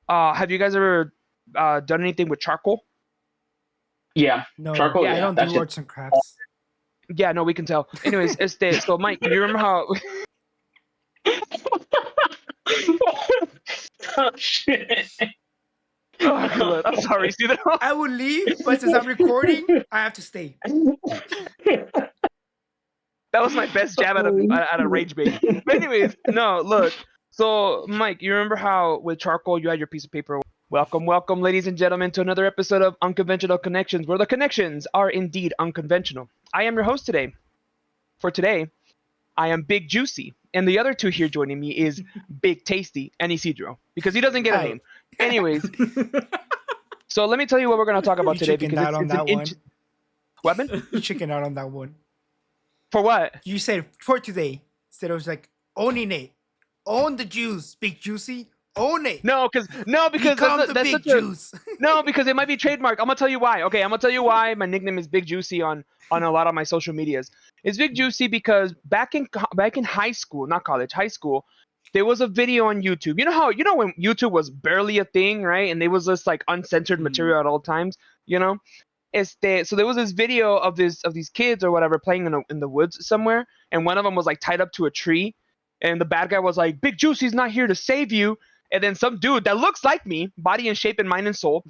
Have you guys ever done anything with charcoal? Yeah, No, charcoal. I Yeah, don't do that shit. arts and crafts. Yeah, no, we can tell. Anyways, so Mike, you remember how? Oh shit. Oh, good Lord. I'm sorry, Isidro. I would leave, but since I'm recording, I have to stay. That was my best jab at a rage bait. But anyways, no, look. So, Mike, you remember how with charcoal you had your piece of paper? Welcome, welcome, ladies and gentlemen, to another episode of Unconventional Connections, where the connections are indeed unconventional. I am your host today. For today, I am Big Juicy, and the other two here joining me is Big Tasty and Isidro, because he doesn't get a Hi. name. Anyways, so let me tell you what we're going to talk about You today, chickened because out on that one. Weapon? You chickened out on that one. For what? You said for today. Instead it was like owning it. Own the juice, Big Juicy. Own it. No, because Become the that's big such a juice. no, because it might be trademark. I'm gonna tell you why. Okay, I'm gonna tell you why my nickname is Big Juicy on a lot of my social medias. It's Big Juicy because back in high school, not college, high school, there was a video on YouTube. You know when YouTube was barely a thing, right? And there was this like uncensored material at all times. You know, so there was this video of these kids or whatever playing in the woods somewhere, and one of them was like tied up to a tree, and the bad guy was like, "Big Juicy's not here to save you." And then some dude that looks like me, body and shape and mind and soul,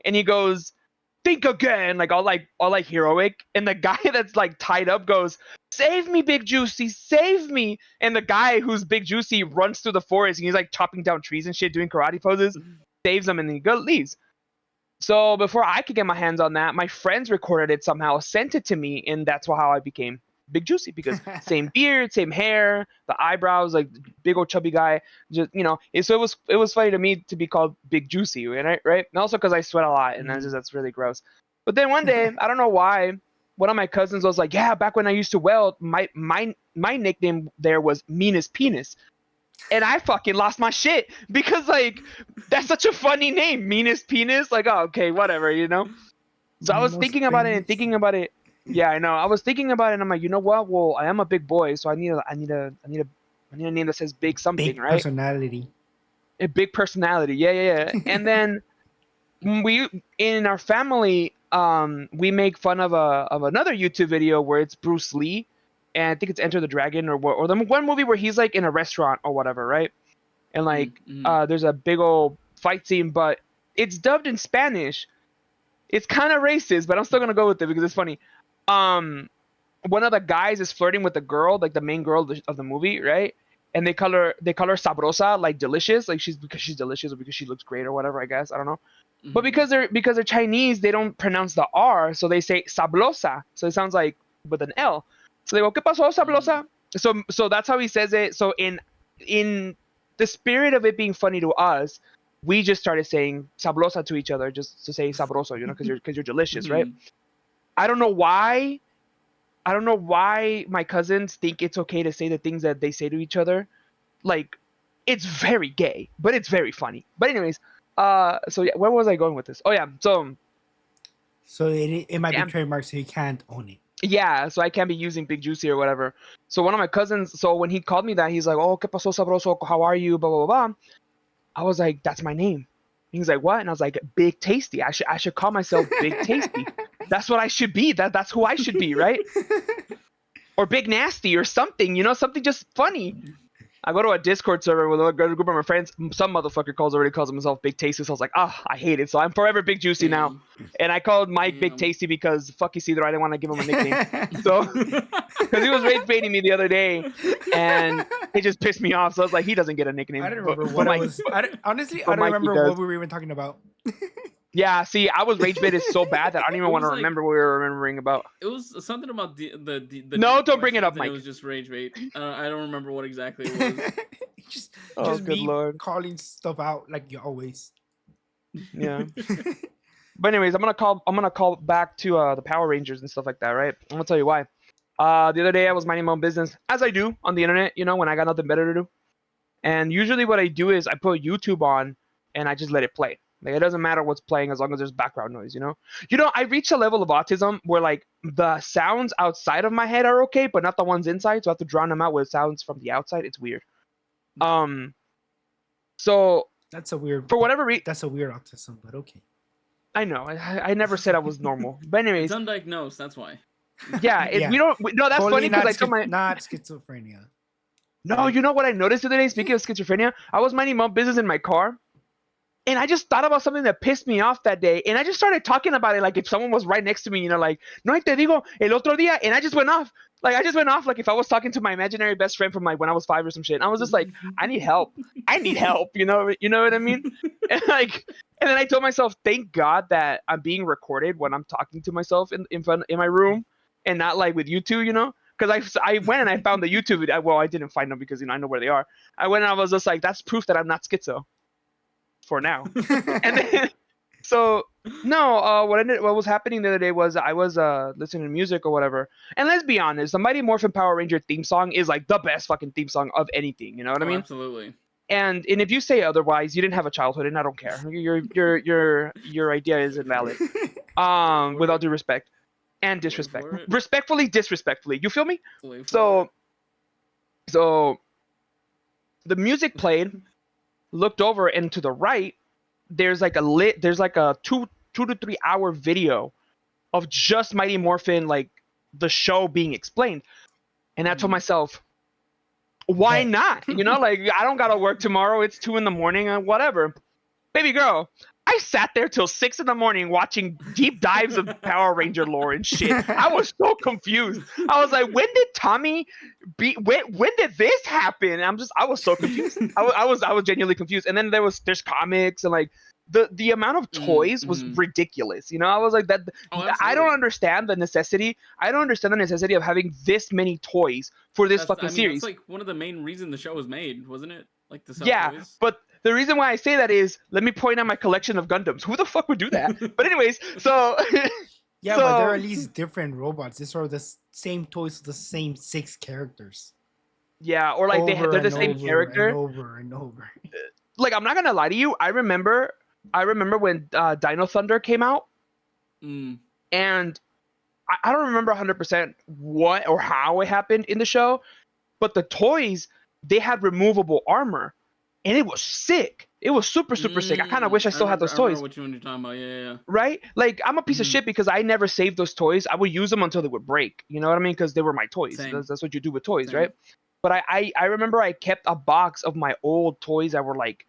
and he goes, "Think again," like all like heroic. And the guy that's like tied up goes, "Save me, Big Juicy, save me!" And the guy who's Big Juicy runs through the forest and he's like chopping down trees and shit, doing karate poses, saves him, and then he leaves. So before I could get my hands on that, my friends recorded it somehow, sent it to me, and that's how I became Big Juicy, because same beard, same hair, the eyebrows, like big old chubby guy. Just so it was funny to me to be called Big Juicy, right? Right, and also because I sweat a lot, and that's really gross. But then one day, I don't know why, one of my cousins was like, "Yeah, back when I used to weld, my nickname there was Meanest Penis." And I fucking lost my shit because like that's such a funny name, Meanest Penis. Like, oh, okay, whatever, So I was thinking about it and thinking about it. Yeah, I know. I was thinking about it, and I'm like, you know what? Well, I am a big boy, so I need a name that says big something, Big right? personality. A big personality. Yeah. And then we in our family, we make fun of another YouTube video where it's Bruce Lee, and I think it's Enter the Dragon or the one movie where he's like in a restaurant or whatever, right? And like there's a big old fight scene, but it's dubbed in Spanish. It's kind of racist, but I'm still gonna go with it because it's funny. One of the guys is flirting with the girl, like the main girl of the movie, right? And they call her sabrosa, like delicious, like because she's delicious or because she looks great or whatever. I guess I don't know. But because they're Chinese, they don't pronounce the R, so they say sablosa. So it sounds like with an L. So they go, "¿Qué pasó, sablosa?" So that's how he says it. So in the spirit of it being funny to us, we just started saying sablosa to each other, just to say sabroso, because you're delicious, right? I don't know why. I don't know why my cousins think it's okay to say the things that they say to each other. Like, it's very gay, but it's very funny. But anyways, so yeah, where was I going with this? Oh yeah, so it might be trademarked, so you can't own it. Yeah, so I can't be using Big Juicy or whatever. So one of my cousins, so when he called me that, he's like, "Oh, ¿qué pasó, sabroso? How are you?" Blah blah blah. I was like, "That's my name." He's like, "What?" And I was like, "Big Tasty. I should call myself Big Tasty. That's what I should be. That's who I should be, right? Or Big Nasty or something, something just funny." I go to a Discord server with a group of my friends. Some motherfucker already calls himself Big Tasty. So I was like, I hate it. So I'm forever Big Juicy now. And I called Mike Big Tasty because fuck Isidro, I didn't want to give him a nickname. So, because he was rage baiting me the other day, and it just pissed me off. So I was like, he doesn't get a nickname. I don't remember what I was. Honestly, I don't remember what we were even talking about. Yeah, see, I was rage baited so bad that I don't even want to remember what we were remembering about. It was something about the No, don't bring it up, Mike. It was just rage bait. I don't remember what exactly it was. just good me Lord. calling stuff out like you always. Yeah. But anyways, I'm gonna call back to the Power Rangers and stuff like that, right? I'm gonna tell you why. The other day I was minding my own business, as I do on the internet, when I got nothing better to do. And usually what I do is I put YouTube on and I just let it play. Like, it doesn't matter what's playing as long as there's background noise, I reached a level of autism where like the sounds outside of my head are okay, but not the ones inside. So I have to drown them out with sounds from the outside. It's weird. So That's a weird. For whatever reason. That's a weird autism, but okay. I know. I never said I was normal. But It's anyways, undiagnosed. That's why. yeah. Yeah. No, that's funny because I told my. not schizophrenia. No, you know what I noticed the other day? Speaking of schizophrenia, I was minding my own business in my car, and I just thought about something that pissed me off that day, and I just started talking about it like if someone was right next to me, like, no te digo el otro día, and I just went off. Like if I was talking to my imaginary best friend from like when I was 5 or some shit. And I was just like, I need help. I need help. You know what I mean? And then I told myself, thank God that I'm being recorded when I'm talking to myself in my room, and not like with you two, Because I went and I found the YouTube video. Well, I didn't find them because I know where they are. I went and I was just like, that's proof that I'm not schizo. For now. And then, so no, what was happening the other day was I was listening to music or whatever. And let's be honest, the Mighty Morphin Power Ranger theme song is like the best fucking theme song of anything. You know what I mean? Absolutely. And if you say otherwise, you didn't have a childhood, and I don't care. Your idea is invalid. With all due respect. And disrespect. Respectfully, disrespectfully. You feel me? So the music played, looked over, and to the right, there's like a 2 to 3 hour video of just Mighty Morphin, like the show being explained. And I told myself, why not? Like I don't gotta work tomorrow. It's 2 a.m. Whatever. Baby girl, I sat there till 6 a.m. watching deep dives of Power Ranger lore and shit. I was so confused. I was like, when did Tommy when did this happen? I was so confused. I was genuinely confused. And then there's comics and like the amount of toys was ridiculous. I was like that. I don't understand the necessity. I don't understand the necessity of having this many toys for this series. That's like one of the main reasons the show was made, wasn't it? Like to sell toys. But the reason why I say that is, let me point out my collection of Gundams. Who the fuck would do that? But anyways, so yeah, but there are at least different robots. These are the same toys with the same 6 characters. Yeah, or like they're the same character over and over. Like I'm not gonna lie to you. I remember when Dino Thunder came out, and I don't remember 100% what or how it happened in the show, but the toys, they had removable armor. And it was sick. It was super sick. I kind of wish I still had those toys. I remember what you're talking about. Yeah. Right? Like, I'm a piece of shit because I never saved those toys. I would use them until they would break. You know what I mean? Because they were my toys. That's what you do with toys, right? But I remember I kept a box of my old toys that were like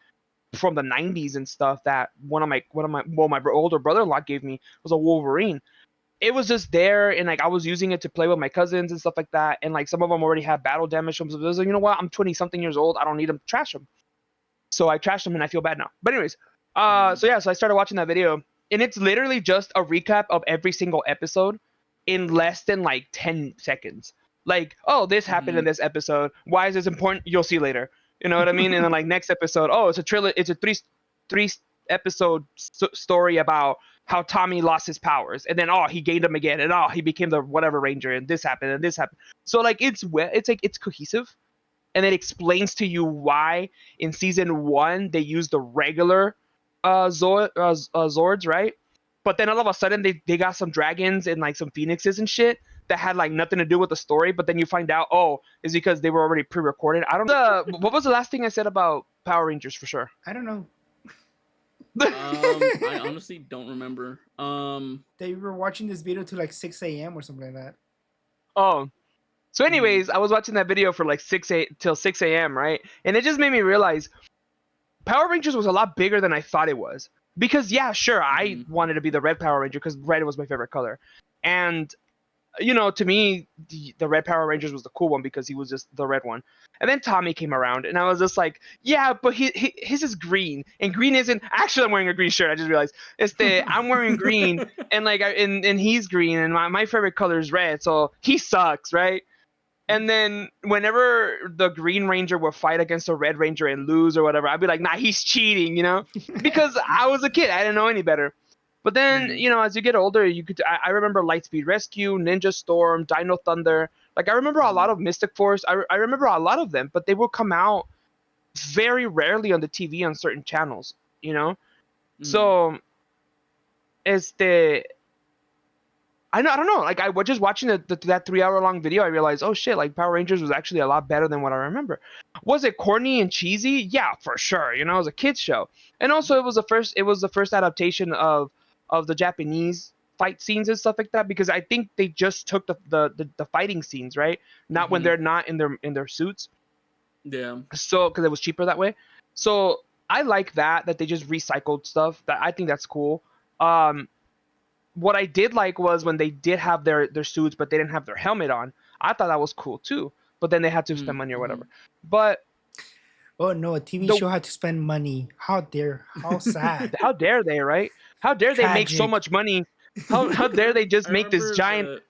from the 90s and stuff that my older brother-in-law gave me was a Wolverine. It was just there, and like I was using it to play with my cousins and stuff like that. And like some of them already had battle damage. So I was like, you know what? I'm 20-something years old. I don't need them. Trash them. So I trashed them and I feel bad now. But anyways, so I started watching that video, and it's literally just a recap of every single episode in less than like 10 seconds. Like, oh, this happened in this episode. Why is this important? You'll see later. You know what I mean? And then like next episode, oh, it's a three episode story about how Tommy lost his powers, and then he gained them again, and he became the whatever ranger, and this happened and this happened. So like it's cohesive. And it explains to you why in season 1 they used the regular Zords, right? But then all of a sudden they got some dragons and like some phoenixes and shit that had like nothing to do with the story. But then you find out, it's because they were already pre-recorded. I don't know. What was the last thing I said about Power Rangers for sure? I don't know. I honestly don't remember. They were watching this video till like 6 a.m. or something like that. Oh. So anyways, I was watching that video for like 6 a.m., right? And it just made me realize Power Rangers was a lot bigger than I thought it was. Because, yeah, sure, I wanted to be the red Power Ranger because red was my favorite color. And, to me, the red Power Rangers was the cool one because he was just the red one. And then Tommy came around, and I was just like, yeah, but his is green. And green isn't... Actually, I'm wearing a green shirt. I just realized. I'm wearing green, and like, and he's green, and my favorite color is red, so he sucks, right? And then whenever the Green Ranger would fight against the Red Ranger and lose or whatever, I'd be like, nah, he's cheating, because I was a kid. I didn't know any better. But then, as you get older, I remember Lightspeed Rescue, Ninja Storm, Dino Thunder. Like, I remember a lot of Mystic Force. I remember a lot of them, but they would come out very rarely on the TV on certain channels, So, I don't know. Like I was just watching that 3 hour long video. I realized, oh shit, like Power Rangers was actually a lot better than what I remember. Was it corny and cheesy? Yeah, for sure. You know, it was a kids show, and also it was the first adaptation of the Japanese fight scenes and stuff like that, because I think they just took the fighting scenes, right? Not when Mhm. they're not in their suits. Yeah. So because it was cheaper that way. So I like that they just recycled stuff. That I think that's cool. Um, what I did like was when they did have their suits, but they didn't have their helmet on. I thought that was cool too. But then they had to spend money or whatever. But Oh no, a TV the show had to spend money. How dare? How sad. how dare they, right? How dare they make so Tragic. much money? How dare they just I make this remember giant?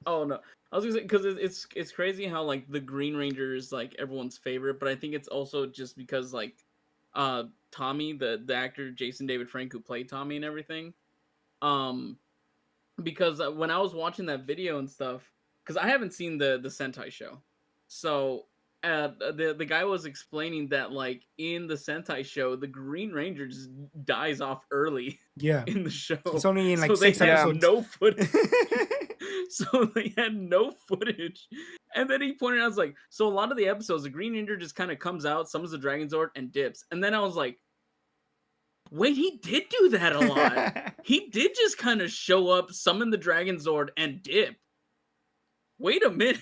Oh no, I was gonna say because it's crazy how like the Green Ranger is like everyone's favorite, but I think it's also just because like Tommy, the actor Jason David Frank who played Tommy and everything, um because when I was watching that video and stuff, because I haven't seen the Sentai show, so the guy was explaining that like in the Sentai show, the Green Ranger just dies off early Yeah. in the show. It's only in like So they 6 had episodes. no footage. So they had no footage. And then he pointed out, I was like, so a lot of the episodes, the Green Ranger just kind of comes out, summons the Dragon Zord, and dips. And then I was like, wait, he did do that a lot. He did just kind of show up, summon the Dragon Zord, and dip. Wait a minute.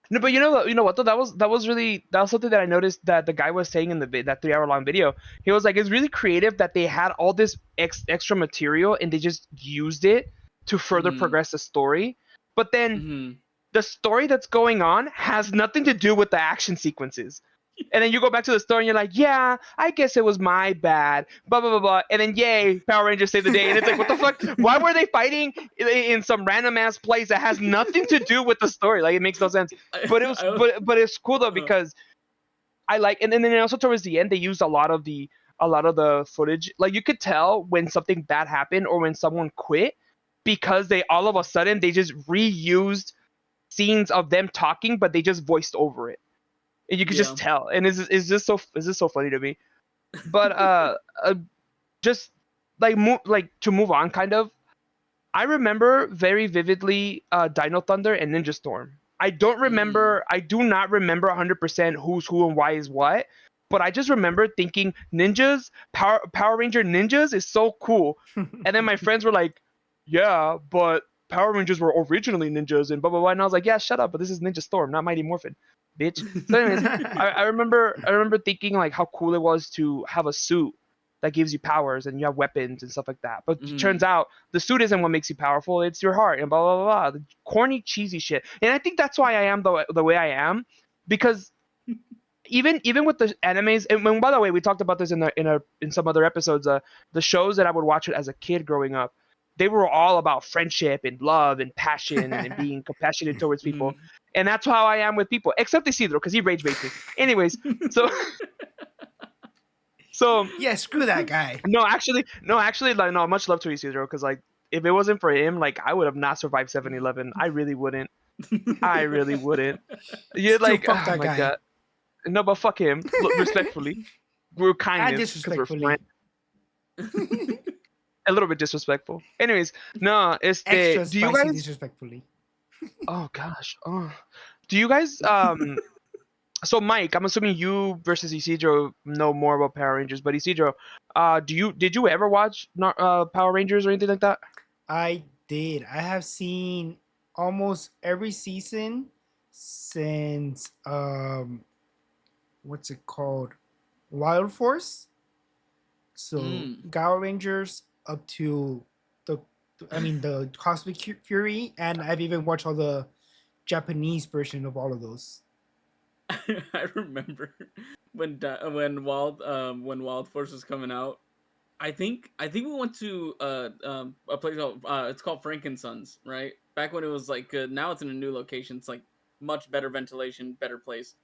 No, but you know what though? That was something that I noticed that the guy was saying in that 3 hour long video. He was like, it's really creative that they had all this extra material and they just used it to further Mhm. progress the story. But then Hmm. the story that's going on has nothing to do with the action sequences. And then you go back to the story and you're like, yeah, I guess it was my bad, blah, blah, blah, blah. And then, yay, Power Rangers save the day. And it's like, what the fuck? Why were they fighting in some random ass place that has nothing to do with the story? Like, it makes no sense. But it was, but it's cool though, because I like, and then also towards the end, they used a lot of the footage. Like, you could tell when something bad happened or when someone quit, because they all of a sudden, they just reused scenes of them talking, but they just voiced over it. And you could just tell, and it's just so funny to me. But just like to move on, kind of. I remember very vividly Dino Thunder and Ninja Storm. I don't remember. I do not remember 100% who's who and why is what. But I just remember thinking ninjas, Power Ranger ninjas is so cool. And then my friends were like, "Yeah, but Power Rangers were originally ninjas and blah blah blah." And I was like, "Yeah, shut up! But this is Ninja Storm, not Mighty Morphin, bitch." So anyways, I remember thinking like how cool it was to have a suit that gives you powers and you have weapons and stuff like that. But it turns out the suit isn't what makes you powerful; it's your heart and blah blah blah. The corny, cheesy shit. And I think that's why I am the way I am, because even with the animes, and by the way, we talked about this in some other episodes. The shows that I would watch as a kid growing up, they were all about friendship and love and passion and being compassionate towards people. And that's how I am with people, except Isidro, because he rage baits me. Anyways, so Yeah, screw that guy. no, actually, like no, much love to Isidro, because like if it wasn't for him, like I would have not survived 7-Eleven. I really wouldn't. I really wouldn't. You're Still like, fuck oh that my guy. god. No, but fuck him. Look, respectfully, we're kindness because we're disrespectfully. friends. A little bit disrespectful. Anyways, no, it's Extra the. Do you spicy guys? disrespectfully. Oh gosh. Oh. Do you guys? So Mike, I'm assuming you versus Isidro know more about Power Rangers, but Isidro, did you ever watch Power Rangers or anything like that? I did. I have seen almost every season since what's it called? Wild Force. So Power Rangers up to the Cosmic Fury, and I've even watched all the Japanese version of all of those. I remember when Wild Force was coming out. I think we went to a place called it's called Frankensons, right? Back when it was like now it's in a new location. It's like much better ventilation, better place.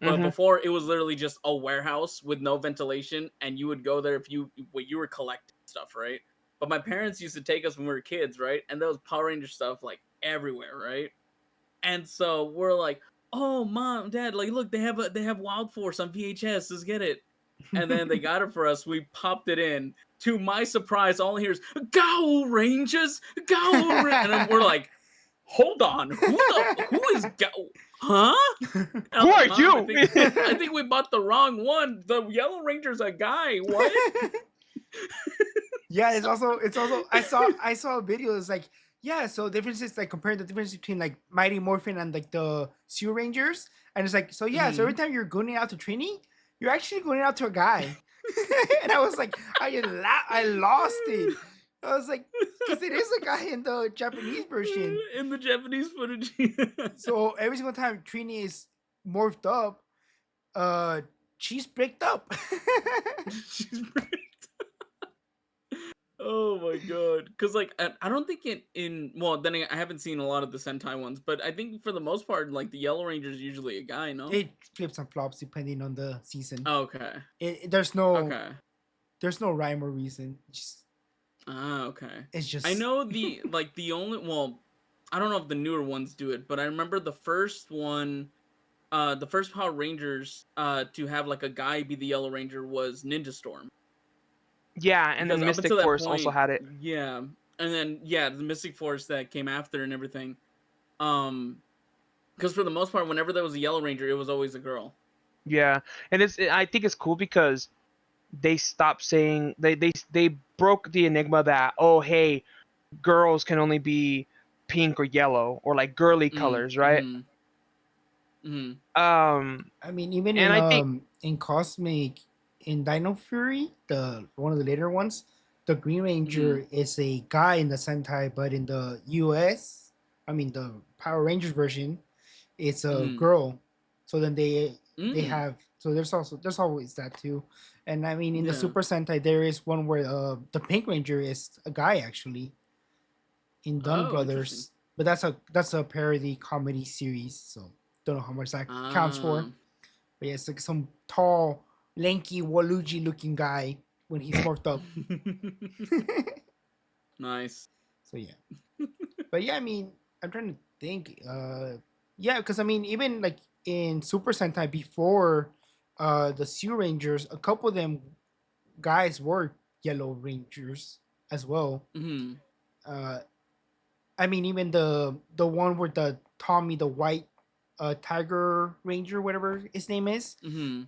But before it was literally just a warehouse with no ventilation, and you would go there if you were collecting stuff, right? But my parents used to take us when we were kids, right? And there was Power Ranger stuff like everywhere, right? And so we're like, "Oh, mom, dad, like look, they have Wild Force on VHS. Let's get it." and then they got it for us. We popped it in. To my surprise, all I hear is "Go Rangers, go!" And then we're like, "Hold on, who is Go? Huh?" And I'm Who like, are "Mom, you?" I think we bought the wrong one. The Yellow Ranger's a guy. What?" Yeah, it's also I saw a video. It's like, yeah, so differences, like comparing the difference between like Mighty Morphin and like the Sea Rangers, and it's like, so yeah, so every time you're going out to training, you're actually going out to a guy. And I was like, I lost it. I was like, because it is a guy in the Japanese version. In the Japanese footage. So every single time Trini is morphed up, she's bricked up. She's bricked. Oh my god! Because like I don't think in well then I haven't seen a lot of the Sentai ones, but I think for the most part like the Yellow Ranger is usually a guy. No. It flips and flops depending on the season. Okay. There's no Okay. there's no rhyme or reason. Okay. It's just I know the only I don't know if the newer ones do it, but I remember the first one, the first Power Rangers to have like a guy be the Yellow Ranger was Ninja Storm. Yeah, and then Because up Mystic until that Force also point, had it. Yeah, and then the Mystic Force that came after and everything. Because for the most part, whenever there was a Yellow Ranger, it was always a girl. Yeah, and I think it's cool because they stopped saying they broke the enigma that, oh hey, girls can only be pink or yellow or like girly colors, right? I mean, even and I think in Cosmic, in Dino Fury, the one of the later ones, the Green Ranger is a guy in the Sentai, but in the US, I mean the Power Rangers version, it's a girl. So then they have, so there's always that too. And I mean in the Super Sentai there is one where the Pink Ranger is a guy actually in Dunn Brothers, but that's a parody comedy series, so don't know how much that counts for. But yeah, it's like some tall, lanky, Waluigi looking guy when he's morphed up. Nice. So yeah. But yeah, I mean, I'm trying to think. Yeah, because I mean, even like in Super Sentai before the Sea Rangers, a couple of them guys were Yellow Rangers as well. I mean, even the one with the Tommy, the white Tiger Ranger, whatever his name is. In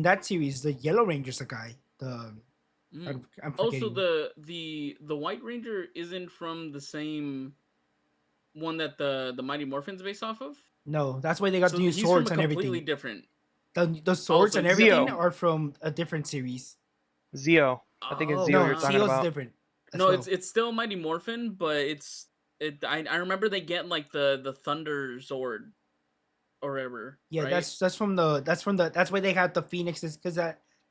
that series, the Yellow Ranger's a guy. I'm also the White Ranger isn't from the same one that the Mighty Morphin's based off of. No, that's why they got new swords and everything. Completely different. The swords and everything Zeo. are from a different series. Zeo. I think it's Zeo No, you're talking Zeo's about. different. No, it's still Mighty Morphin, but I remember they get like the Thunder Zord or whatever. Yeah, right? that's why they have the phoenixes, because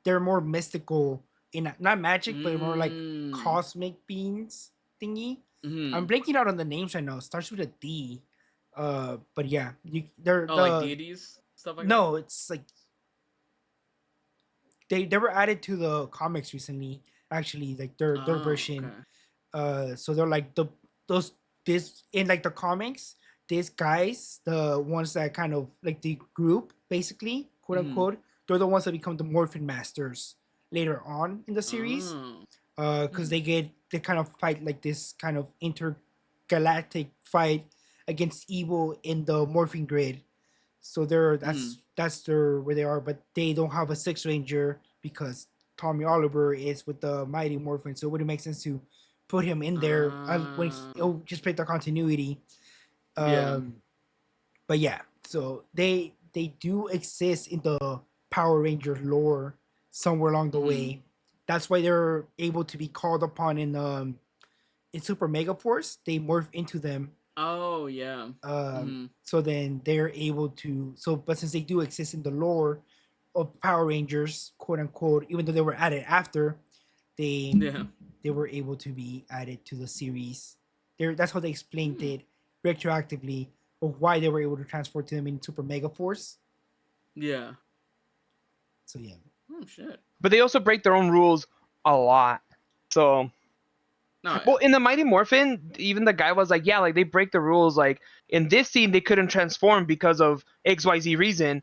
they're more mystical in not magic, but more like cosmic beings thingy. I'm blanking out on the names right now. It starts with a D. But yeah, they're like deities, stuff like that. No, it's like they were added to the comics recently. Actually, like their version. Okay. So they're like this in like the comics. These guys, the ones that kind of like the group, basically, quote unquote, they're the ones that become the Morphin Masters later on in the series. Because they kind of fight like this kind of intergalactic fight against evil in the Morphing Grid. So that's where they are, but they don't have a Sixth Ranger because Tommy Oliver is with the Mighty Morphin, so it wouldn't make sense to put him in there when it'll just break the continuity. But yeah, so they do exist in the Power Rangers lore somewhere along the way. That's why they're able to be called upon in Super Mega Force. They morph into them. Oh yeah. So then they're able to. But since they do exist in the lore of Power Rangers, quote unquote, even though they were added after, they were able to be added to the series. That's how they explained it retroactively of why they were able to transfer to them in Super Mega Force. Yeah. So yeah. Oh shit. But they also break their own rules a lot. So well, in the Mighty Morphin, even the guy was like, yeah, like they break the rules. Like in this scene, they couldn't transform because of XYZ reason.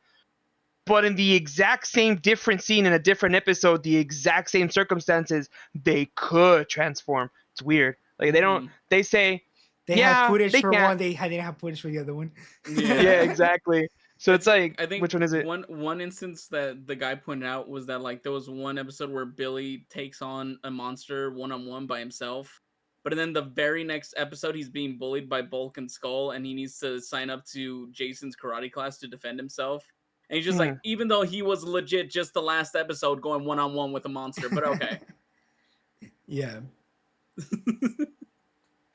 but in the exact same different scene in a different episode, the exact same circumstances, they could transform. It's weird. Like they don't. They say, They had yeah, footage they for can't. one. They didn't have footage for the other one. Yeah, exactly. So it's like, I think which one is it? One instance that the guy pointed out was that like there was one episode where Billy takes on a monster one-on-one by himself, but then the very next episode he's being bullied by Bulk and Skull, and he needs to sign up to Jason's karate class to defend himself. And he's just like, even though he was legit just the last episode going one-on-one with a monster, but okay. Yeah.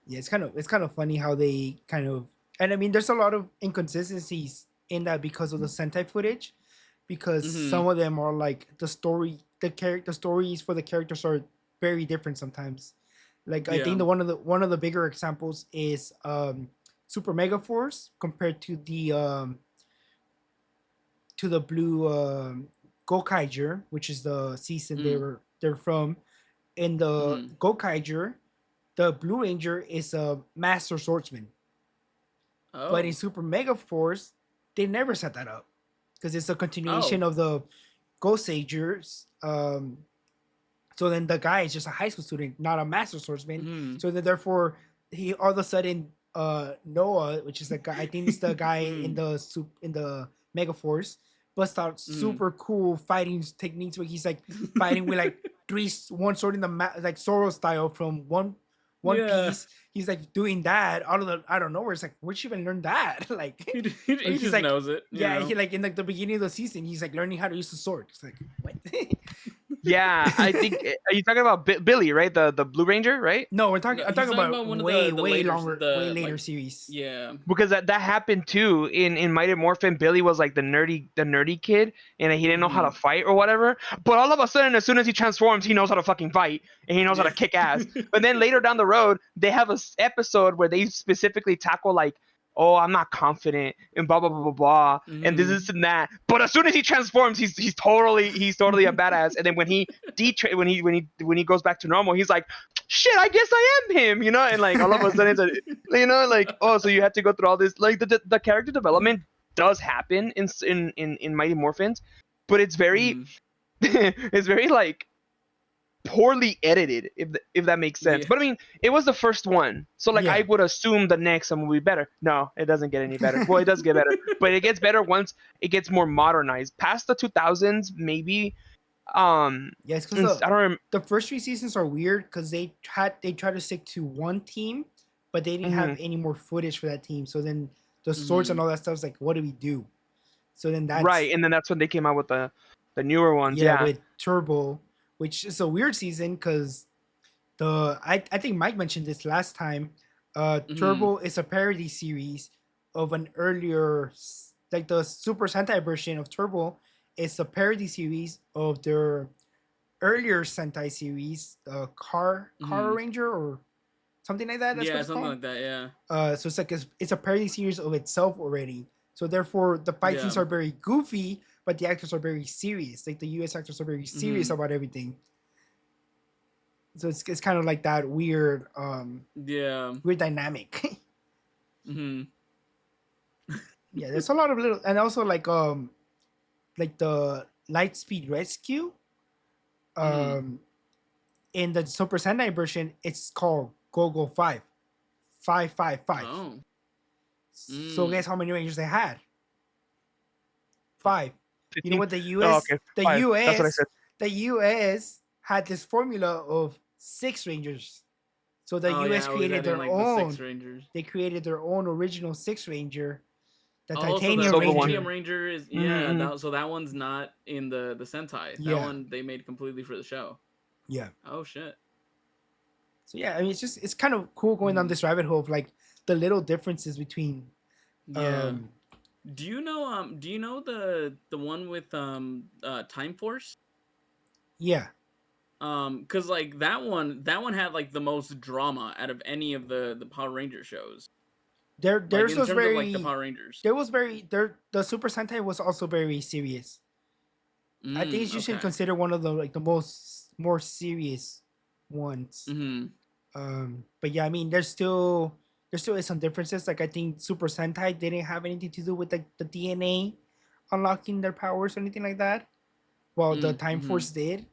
Yeah, it's kind of funny how they kind of, and I mean, there's a lot of inconsistencies in that because of the Sentai footage, because some of them are like the stories for the characters are very different sometimes. Like I think one of the bigger examples is Super Mega Force compared to the Blue Gokaiger, which is the season they're from. In the Gokaiger, the Blue Ranger is a master swordsman. Oh. But in Super Mega Force, they never set that up because it's a continuation of the Gosagers. So then the guy is just a high school student, not a master swordsman. So then therefore, he all of a sudden Noah, which is the guy, I think it's the guy in the Mega Force, busts out super cool fighting techniques where he's like fighting with like one sword in the like Zoro style from one piece. He's like doing that out of the I don't know where. It's like, where'd you even learn that? Like he just like, knows it. Yeah, he like in like the beginning of the season, he's like learning how to use the sword. It's like what? Yeah, I think are you talking about Billy, right? The Blue Ranger, right? No, I'm talking about one way of the way later, longer, way later like, series. Yeah, because that happened too in Mighty Morphin. Billy was like the nerdy kid, and he didn't know how to fight or whatever. But all of a sudden, as soon as he transforms, he knows how to fucking fight and he knows how to kick ass. But then later down the road, they have a episode where they specifically tackle like, oh, I'm not confident and blah blah blah blah blah, and this and that. But as soon as he transforms, he's totally a badass. And then when he goes back to normal, he's like, shit, I guess I am him, you know. And like all of a sudden, it's like, you know, like, oh, so you had to go through all this. Like the character development does happen in Mighty Morphins, but it's very it's very like poorly edited, if that makes sense. But I mean, it was the first one, so like I would assume the next one will be better. No, it doesn't get any better. Well, it does get better, but it gets better once it gets more modernized. Past the 2000s, maybe. It's because I don't remember. The first 3 seasons are weird because they try to stick to one team, but they didn't have any more footage for that team. So then the swords and all that stuff is like, what do we do? So then that's right, and then that's when they came out with the newer ones. Yeah, with Turbo, which is a weird season because I think Mike mentioned this last time. Turbo is a parody series of an earlier, like the Super Sentai version of Turbo. It's a parody series of their earlier Sentai series, Car Ranger or something like that. That's what it's something called. like that. Yeah. So it's like it's a parody series of itself already. So therefore, the fight scenes are very goofy, but the actors are very serious. Like the U.S. actors are very serious about everything. So it's kind of like that weird, weird dynamic. Yeah, there's a lot of little, and also like the Lightspeed Rescue. In the Super Sentai version, it's called Go 555. Oh. So guess how many Rangers they had? 5. 15? You know what the US? Oh, okay. The 5. US. That's what I said. The US had this formula of 6 Rangers. So the US created their own. They created their own original 6 Ranger. The Titanium so Ranger. Titanium Ranger is so that one's not in the Sentai. That one they made completely for the show. Yeah. Oh shit. So yeah, I mean it's kind of cool going down this rabbit hole of like the little differences between. Do you know the one with Time Force? Yeah. Cause like that one had like the most drama out of any of the Power Ranger shows. There's like, was very of, like, the Power Rangers. The Super Sentai was also very serious. I think you should consider one of the like the more serious ones. But yeah, I mean there still is some differences. Like I think Super Sentai didn't have anything to do with like the DNA unlocking their powers or anything like that. Well, the Time mhm. Force did.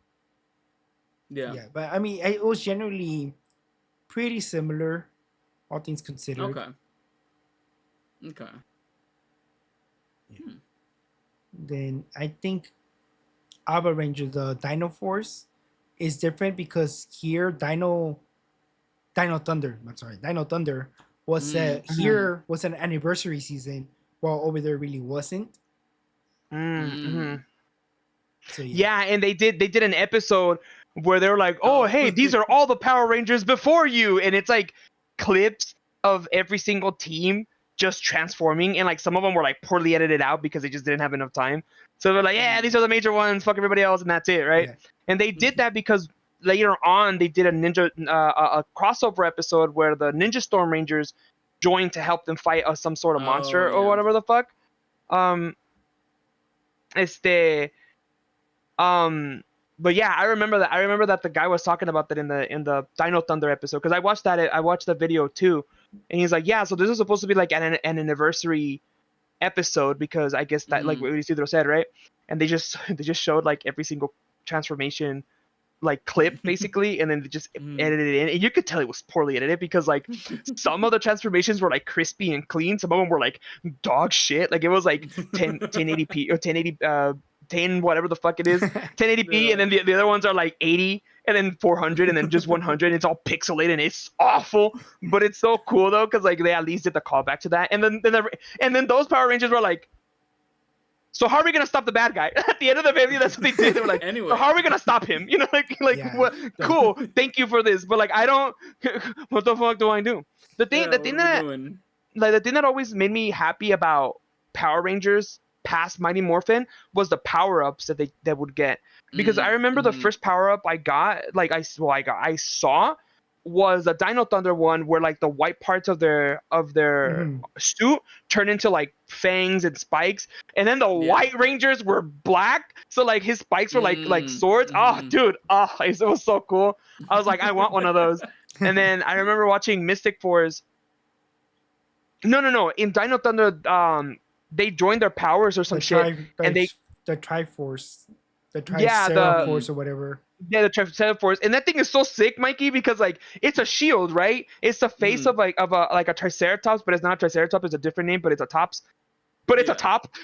Yeah. Yeah, but I mean, it was generally pretty similar, all things considered. Okay. Okay. Hmm. Then I think Alba Ranger, the Dino Force, is different because here Dino Thunder. I'm sorry, Dino Thunder was here was an anniversary season, while over there really wasn't. Mm-hmm. So Yeah, and they did an episode where they were like, "Oh, Oh. hey, these are all the Power Rangers before you," and it's like clips of every single team just transforming, and like some of them were like poorly edited out because they just didn't have enough time. So they're like, "Yeah, these are the major ones. Fuck everybody else, and that's it, right?" Yeah. And they did that because later on they did a ninja a crossover episode where the Ninja Storm Rangers joined to help them fight some sort of monster or yeah. whatever the fuck. Este but yeah, I remember that. I remember that the guy was talking about that in the Dino Thunder episode because I watched that. I watched the video too, and he's like, "Yeah, so this is supposed to be like an anniversary episode because I guess that like what Isidro said, right?" And they just showed like every single transformation like clip basically, and then they just edited it in, and you could tell it was poorly edited because like some of the transformations were like crispy and clean, some of them were like dog shit. Like it was like 1080p or 1080 10 whatever the fuck it is 1080p, Yeah. and then the other ones are like 80 and then 400 and then just 100. It's all pixelated and it's awful, but it's so cool though because like they at least did the callback to that, and then those Power Rangers were like, so how are we gonna stop the bad guy? At the end of the video, that's what they did. They were like, Anyway. so how are we gonna stop him? You know, like Yeah. what? Cool, thank you for this, but like I don't. What the fuck do I do? The thing that always made me happy about Power Rangers past Mighty Morphin was the power ups that would get, because I remember the first power up I got, like I saw was a Dino Thunder one where like the white parts of their suit turned into like fangs and spikes, and then the White Rangers were black, so like his spikes were like swords. Oh dude, it was so cool. I was like, I want one of those. And then I remember watching Mystic Force. No, in Dino Thunder they joined their powers or some shit, and the Triforce, the Tricera Force or whatever. Yeah, the Tricera Force, and that thing is so sick, Mikey, because like it's a shield, right? It's the face of a Triceratops, but it's not a Triceratops. It's a different name, but it's a tops. But it's a top.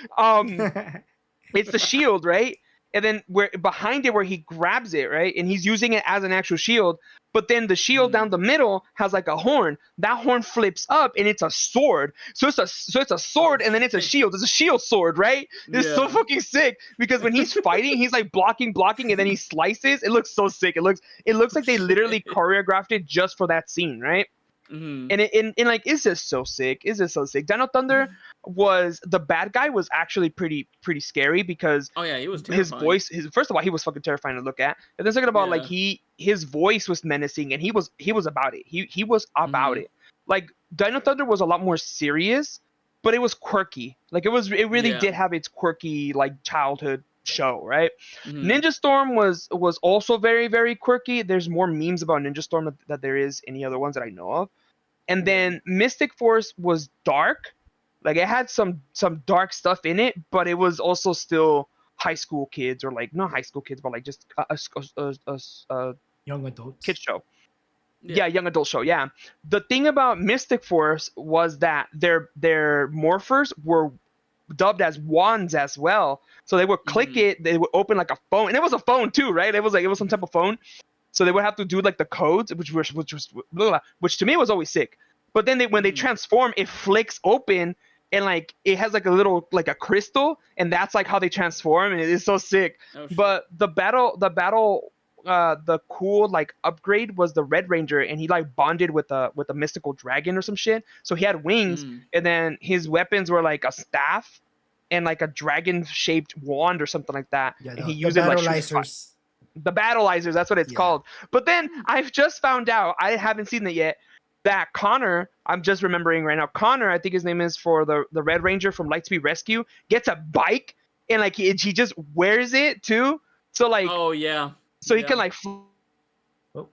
It's the shield, right? And then where behind it, where he grabs it, right, and he's using it as an actual shield. But then the shield down the middle has like a horn. That horn flips up, and it's a sword. So it's a sword, and then it's a shield. It's a shield sword, right? It's so fucking sick because when he's fighting, he's like blocking, and then he slices. It looks so sick. It looks like they literally choreographed it just for that scene, right? And like, it's just so sick. Dino Thunder was the bad guy was actually pretty scary because he was terrifying. His voice, first of all, he was fucking terrifying to look at, and then second of all, like his voice was menacing, and he was about it. He was about it. Like Dino Thunder was a lot more serious, but it was quirky. Like it really did have its quirky like childhood show, right? Ninja Storm was also very, very quirky. There's more memes about Ninja Storm that there is any other ones that I know of. And then Mystic Force was dark. Like it had some dark stuff in it, but it was also still high school kids, or like not high school kids, but like just a young adults kids show. Yeah, young adult show. Yeah. The thing about Mystic Force was that their morphers were dubbed as wands as well. So they would click it, they would open like a phone, and it was a phone too, right? It was some type of phone. So they would have to do like the codes, which to me was always sick. But then when they transform, it flicks open, and like it has like a little like a crystal, and that's like how they transform, and it is so sick. But the cool like upgrade was the Red Ranger, and he like bonded with a mystical dragon or some shit. So he had wings, and then his weapons were like a staff and like a dragon shaped wand or something like that. Yeah, and he used it like the Battleizers, that's what it's called. But then I've just found out, I haven't seen it yet, that Connor, I'm just remembering right now, Connor, I think his name is, for the Red Ranger from Lightspeed Rescue, gets a bike, and like he just wears it too. So like, so he can like no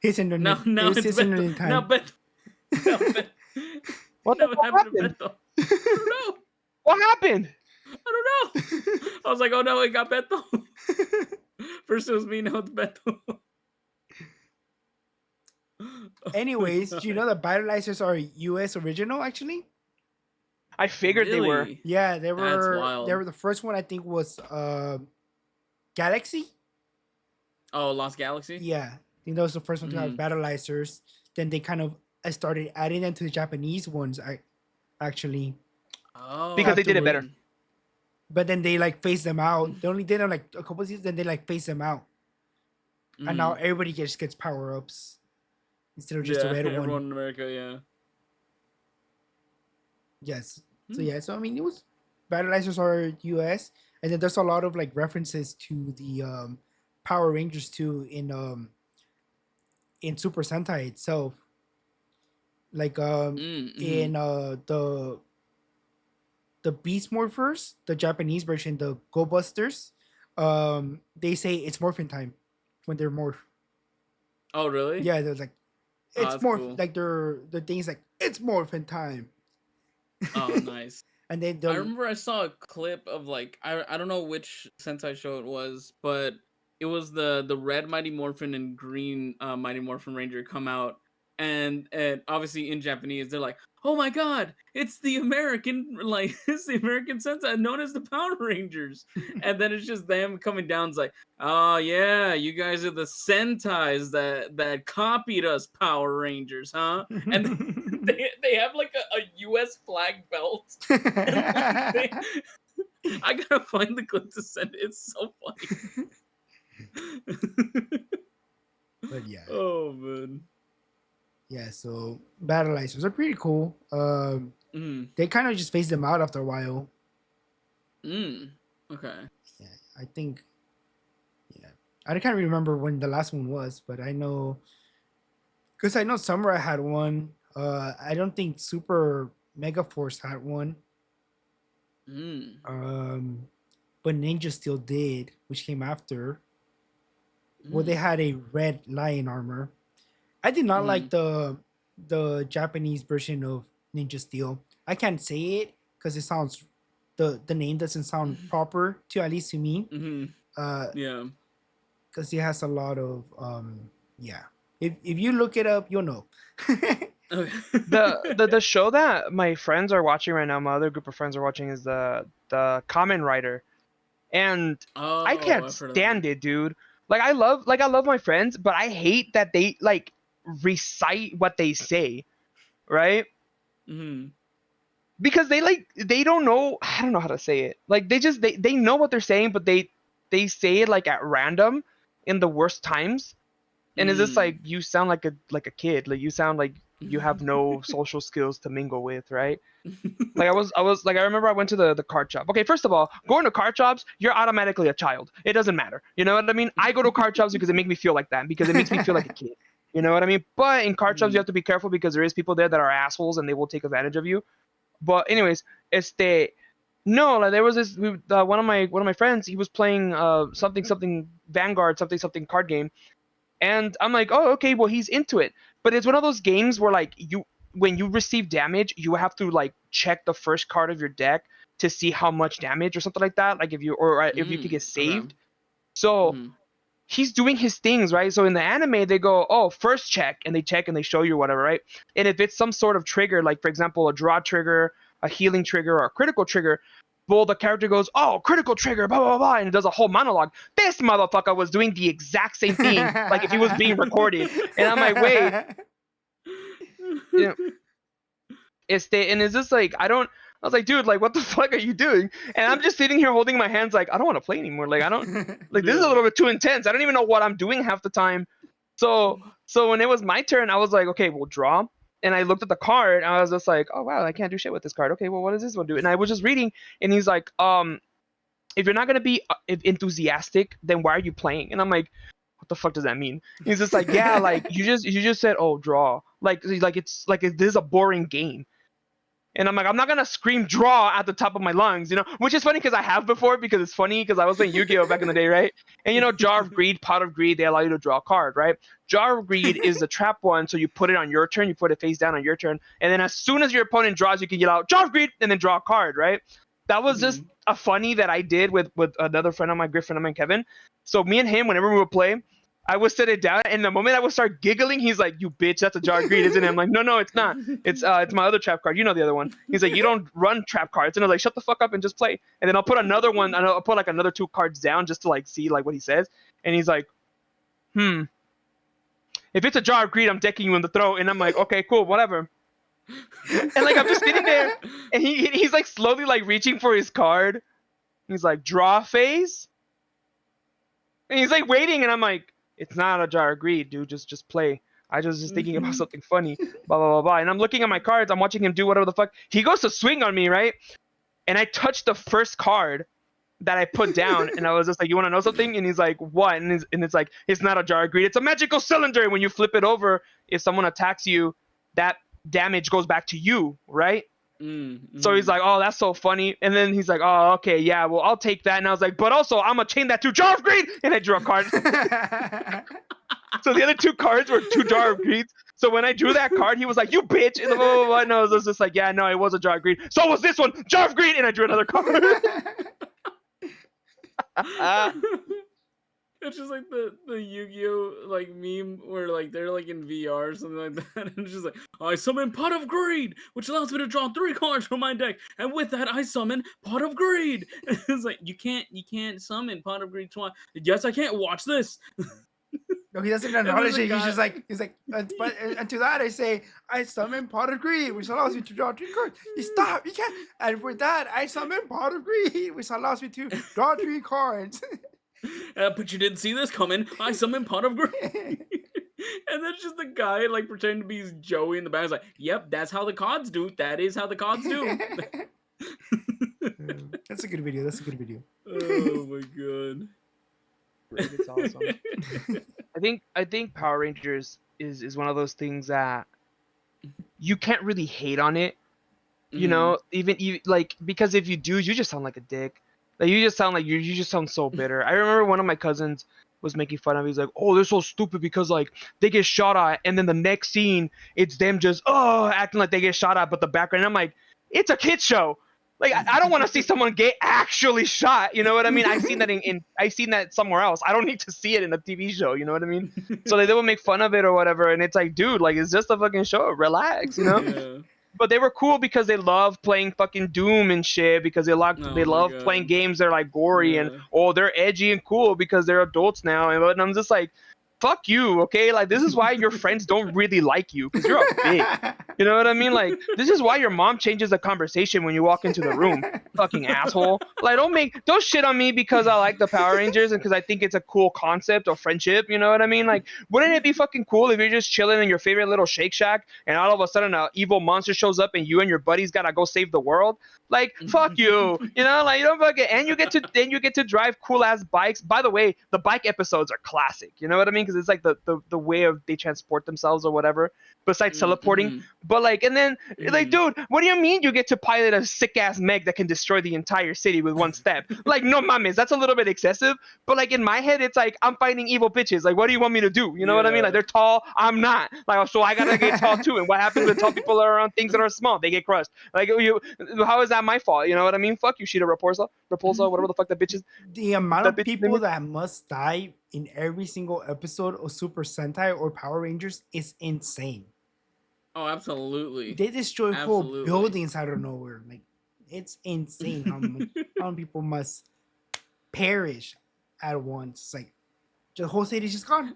he's in the it's in time. no, but what the fuck happened? No. What happened? I don't know. I was like, oh no, it got Beto. First it was me, now it's Beto. Oh Anyways, my do you God. know that Battleizers are US original actually? I figured they were. Really? Yeah, they That's were. wild. They were the first one. I think was Galaxy. Oh, Lost Galaxy? Yeah, I think that was the first one to have Mhm. Battleizers. Then they kind of started adding them to the Japanese ones. Actually, Oh, Because they did it better. afterward. but then they like phased them out. They only did them like a couple seasons. Then they like phased them out, and now Mhm. everybody just gets power ups instead of just Yeah, the red everyone one. in America, yeah. Yes. So Hmm. yeah. So I mean, it was Battleizers are US, and then there's a lot of like references to the Power Rangers too in Super Sentai itself. Like Mm-hmm. in the Beast Morphers, the Japanese version, the Go Busters, they say it's morphin time when they're morph. Oh, really? Yeah, they're like Oh, it's that's morph. cool. Like the things like it's morphin time. Oh, nice. And then I the remember I saw a clip of like I don't know which Sentai show it was, but it was the red Mighty Morphin and green Mighty Morphin Ranger come out, and obviously in Japanese they're like, oh my god, it's the American like it's the American Sentai known as the Power Rangers, and then it's just them coming down. It's like, oh yeah, you guys are the Sentais that copied us Power Rangers, huh? And they have like a U.S. flag belt. And like I gotta find the clip to send it. It's so funny. but yeah. Oh man. Yeah, so Battleizers are pretty cool. Mm. They kind of just phased them out after a while. Mm. Okay. Yeah, I think. Yeah, I can't remember when the last one was, but I know because I know Samurai had one. I don't think Super Mega Force had one. Mm. But Ninja still did, which came after. Well, they Mm. had a red lion armor. I did not like Mm. the Japanese version of Ninja Steel. I can't say it because it sounds the name doesn't sound proper to at least to me. Mm-hmm. Yeah. Because it has a lot of yeah. If you look it up, you'll know. Okay. The show that my friends are watching right now, my other group of friends are watching, is the Kamen Rider, and I Oh, can't I've heard of that one. stand it, dude. I love my friends, but I hate that they like recite what they say, right? Mm-hmm. Because they don't know, I don't know how to say it. Like they know what they're saying, but they say it like at random in the worst times. And it's just Mm. like you sound like a kid. Like you sound like you have no social skills to mingle with, right? Like I was like I remember I went to the card shop. Okay, first of all, going to card shops, you're automatically a child. It doesn't matter. You know what I mean? I go to card shops because it makes me feel like that, because it makes me feel like a kid. You know what I mean? But in card shops you Mm. have to be careful because there is people there that are assholes and they will take advantage of you. But anyways, este no, like there was one of my friends, he was playing something Vanguard something card game, and I'm like, oh, okay, well, he's into it. But it's one of those games where like when you receive damage, you have to like check the first card of your deck to see how much damage or something like that. Like if you could Mm. get Okay. saved. So Mm-hmm. he's doing his things, right? So in the anime, they go, oh, first check, and they check and they show you whatever, right? And if it's some sort of trigger, like for example, a draw trigger, a healing trigger, or a critical trigger, well, the character goes, oh, critical trigger, blah, blah, blah, and it does a whole monologue. This motherfucker was doing the exact same thing, like if he was being recorded. And I'm like, wait, you know, and it's just like, I was like, dude, like, what the fuck are you doing? And I'm just sitting here holding my hands like, I don't want to play anymore. Like, I don't, like, this is a Yeah. little bit too intense. I don't even know what I'm doing half the time. So when it was my turn, I was like, okay, we'll draw. And I looked at the card and I was just like, oh wow, I can't do shit with this card. Okay, well, what does this one do? And I was just reading, and he's like, if you're not gonna be enthusiastic, then why are you playing? And I'm like, what the fuck does that mean? He's just like, yeah, like you just said, oh, draw. Like it's like this is a boring game. And I'm like, I'm not gonna scream draw at the top of my lungs, which is funny because I have before, because it's funny because I was playing Yu-Gi-Oh back in the day, right? And Jar of Greed, Pot of Greed, they allow you to draw a card, right? Jar of Greed is the trap one, so you put it on your turn, you put it face down on your turn, and then as soon as your opponent draws, you can yell out Jar of Greed and then draw a card, right? That was just a funny that I did with another friend of mine, good friend of mine, Kevin. So me and him, whenever we would play, I would sit it down, and the moment I would start giggling, he's like, "You bitch, that's a jar greed, isn't it?" I'm like, "No, it's not. It's my other trap card. You know the other one." He's like, "You don't run trap cards," and I was like, "Shut the fuck up and just play." And then I'll put another one, and I'll put like another 2 cards down just to like see like what he says, and he's like, "If it's a jar of greed, I'm decking you in the throat," and I'm like, "Okay, cool, whatever." And like I'm just sitting there, and he's like slowly like reaching for his card. He's like, "Draw phase," and he's like waiting, and I'm like, "It's not a jar of greed, dude. Just play." I was just thinking about something funny, blah blah blah blah. And I'm looking at my cards. I'm watching him do whatever the fuck. He goes to swing on me, right? And I touched the first card that I put down, and I was just like, "You want to know something?" And he's like, "What?" And it's like, "It's not a jar of greed. It's a magical cylinder. And when you flip it over, if someone attacks you, that damage goes back to you, right?" So he's like, "Oh, that's so funny." And then he's like, "Oh, okay, yeah, well, I'll take that." And I was like, "But also, I'm gonna chain that to jar of greed." And I drew a card. So the other 2 cards were 2 jar of greeds. So when I drew that card, he was like, "You bitch!" And blah, blah, blah. And I was just like, "Yeah, no, it was a jar of greed. So was this one, jar of greed." And I drew another card. It's just like the Yu-Gi-Oh like meme where like they're like in VR or something like that, and it's just like, "I summon Pot of Greed, which allows me to draw 3 cards from my deck, and with that I summon Pot of Greed." It's like you can't summon Pot of Greed twice. Yes, I can't. Watch this. No, he doesn't there's acknowledge a it. guy- He's like, but and to that I say, "I summon Pot of Greed, which allows me to draw 3 cards." You stop, you can't. And for that, I summon Pot of Greed, which allows me to draw 3 cards. But you didn't see this coming. I summon Pot of Greed. And then just the guy like pretending to be Joey in the back is like, "Yep, that's how the cards do. That is how the cards do." That's a good video. That's a good video. Oh my god. It's awesome. I think Power Rangers is one of those things that you can't really hate on it. You know, even like, because if you do, you just sound like a dick. Like you just sound like you just sound so bitter. I remember one of my cousins was making fun of me. He's like, "Oh, they're so stupid because like they get shot at, and then the next scene it's them just acting like they get shot at, but the background." I'm like, "It's a kid's show. Like I don't want to see someone get actually shot. You know what I mean? I've seen that I've seen that somewhere else. I don't need to see it in a TV show. You know what I mean?" So like, they would make fun of it or whatever, and it's like, dude, like it's just a fucking show. Relax, you know. Yeah. But they were cool because they love playing fucking Doom and shit, because they love God. playing games that are like gory and Yeah. they're edgy and cool because they're adults now. And I'm just like, fuck you, okay? Like this is why your friends don't really like you, because you're a bitch. You know what I mean? Like this is why your mom changes the conversation when you walk into the room. Fucking asshole. Like don't shit on me because I like the Power Rangers and because I think it's a cool concept of friendship. You know what I mean? Like wouldn't it be fucking cool if you're just chilling in your favorite little Shake Shack and all of a sudden an evil monster shows up and you and your buddies gotta go save the world? Like fuck you. You know, like you don't fucking, and you get to drive cool ass bikes. By the way, the bike episodes are classic. You know what I mean? Because it's like the way of they transport themselves or whatever. Besides teleporting. But like, and then like, dude, what do you mean you get to pilot a sick ass mech that can destroy the entire city with one step? Like, no mames, that's a little bit excessive. But like in my head, it's like I'm fighting evil bitches. Like, what do you want me to do? You know what I mean? Like they're tall, I'm not. Like, so I gotta get tall too. And what happens when tall people are around things that are small? They get crushed. Like, how is that my fault? You know what I mean? Fuck you, Sheeta Repulsa, whatever the fuck that bitch is. The amount of That bitch people name- that must die in every single episode of Super Sentai or Power Rangers is insane. Oh, absolutely. They destroy whole Absolutely. buildings out of nowhere. Like it's insane how many people must perish at once. It's like the whole city's just gone.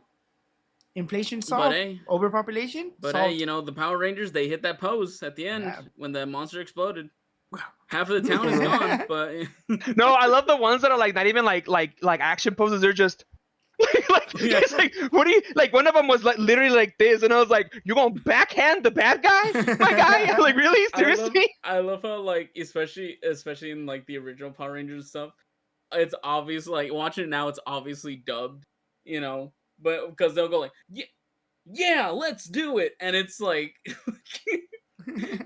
Inflation solved. But hey, Overpopulation but solved. hey, you know, the Power Rangers, they hit that pose at the end Yeah. when the monster exploded. Half of the town is gone, but No, I love the ones that are like not even like action poses. They're just like Yeah. it's like, what do you like? One of them was like literally like this, and I was like, "You gonna backhand the bad guy, my guy?" I'm like, really? Seriously? I love how like especially in like the original Power Rangers stuff, it's obvious like watching it now, it's obviously dubbed, you know, but because they'll go like, yeah, let's do it, and it's like.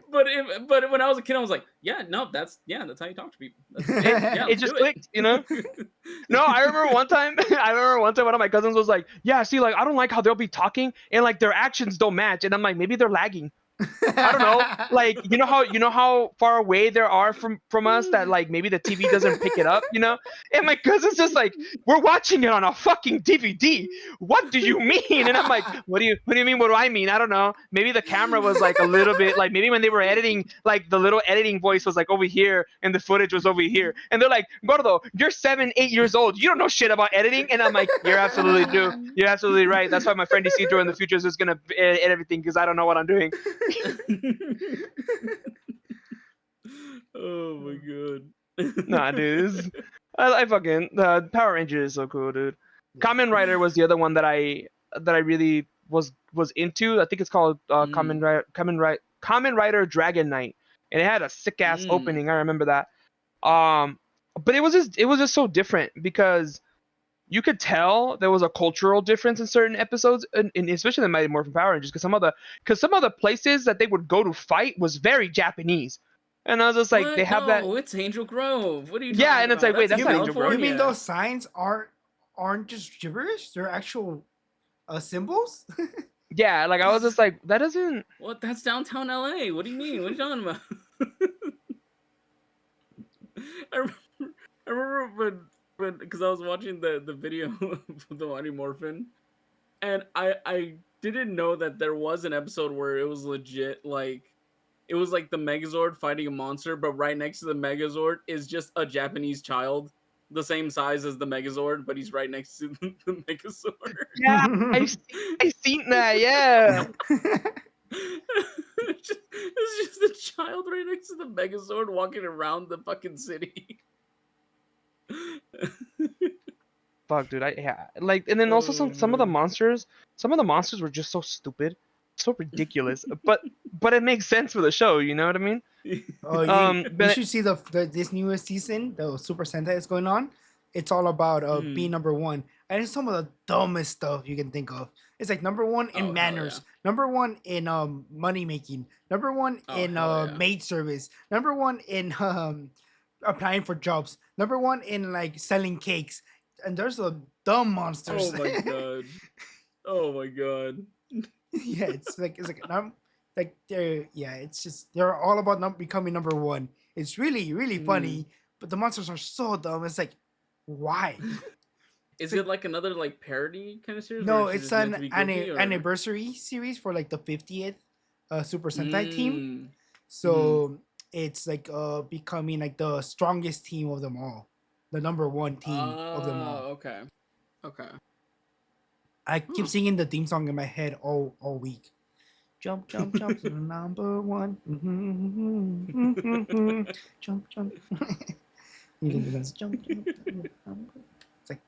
But when I was a kid, I was like, yeah, no, that's how you talk to people. It just clicked, you know. No, I remember one time one of my cousins was like, "Yeah, see, like I don't like how they'll be talking and like their actions don't match," and I'm like, maybe they're lagging. I don't know, like you know how far away there are from us that like maybe the TV doesn't pick it up, you know? And my cousin's just like, we're watching it on a fucking DVD. What do you mean? And I'm like, what do you mean? What do I mean? I don't know. Maybe the camera was like a little bit like maybe when they were editing, like the little editing voice was like over here and the footage was over here. And they're like, Gordo, you're 7, 8 years old. You don't know shit about editing. And I'm like, you're absolutely do. You're absolutely right. That's why my friend Isidro in the future is just gonna edit everything because I don't know what I'm doing. Oh my god. Nah, dude. I fucking Power Rangers is so cool, dude. Kamen Rider was the other one that I really was into. I think it's called Kamen Rider Dragon Knight, and it had a sick ass opening. I remember that. But it was just so different because you could tell there was a cultural difference in certain episodes, and especially the Mighty Morphin Power Rangers, because some of the places that they would go to fight was very Japanese, and I was just like, What? they have No, that. it's Angel Grove. What are you talking Yeah, and it's about? like, wait, that's in not Angel Grove. You mean California. those signs aren't just gibberish? They're actual symbols? Yeah, like I was just like, that doesn't. What? That's downtown LA. What do you mean? What are you talking about? I remember when because I was watching the video of the Mighty Morphin, and I didn't know that there was an episode where it was legit like it was like the Megazord fighting a monster, but right next to the Megazord is just a Japanese child, the same size as the Megazord, but he's right next to the Megazord. Yeah, I've seen that. Yeah. It's just a child right next to the Megazord walking around the fucking city. Fuck, dude. Like, and then also some of the monsters were just so stupid, so ridiculous. but it makes sense for the show. You know what I mean? Oh, you But should see this newest season, the Super Sentai is going on. It's all about being number one, and it's some of the dumbest stuff you can think of. It's like number one in Oh, hell manners, yeah. number one in money making, number one Oh, in hell yeah. maid service, number one in applying for jobs, number one in like selling cakes, and there's a dumb monsters. Oh my god. Oh my god. Yeah, it's like it's just they're all about becoming number one. It's really funny, but the monsters are so dumb. It's like, why? Is it like another like parody kind of series? No, or is it it's just meant an to be goofy, or- anniversary series for like the 50th Super Sentai team. Mm. So it's like becoming like the strongest team of them all, the number one team of them all. Okay. Okay. I keep singing the theme song in my head all week. Jump, jump, jump to the number one. Jump, jump. You can do this. Jump, jump. To the number. It's like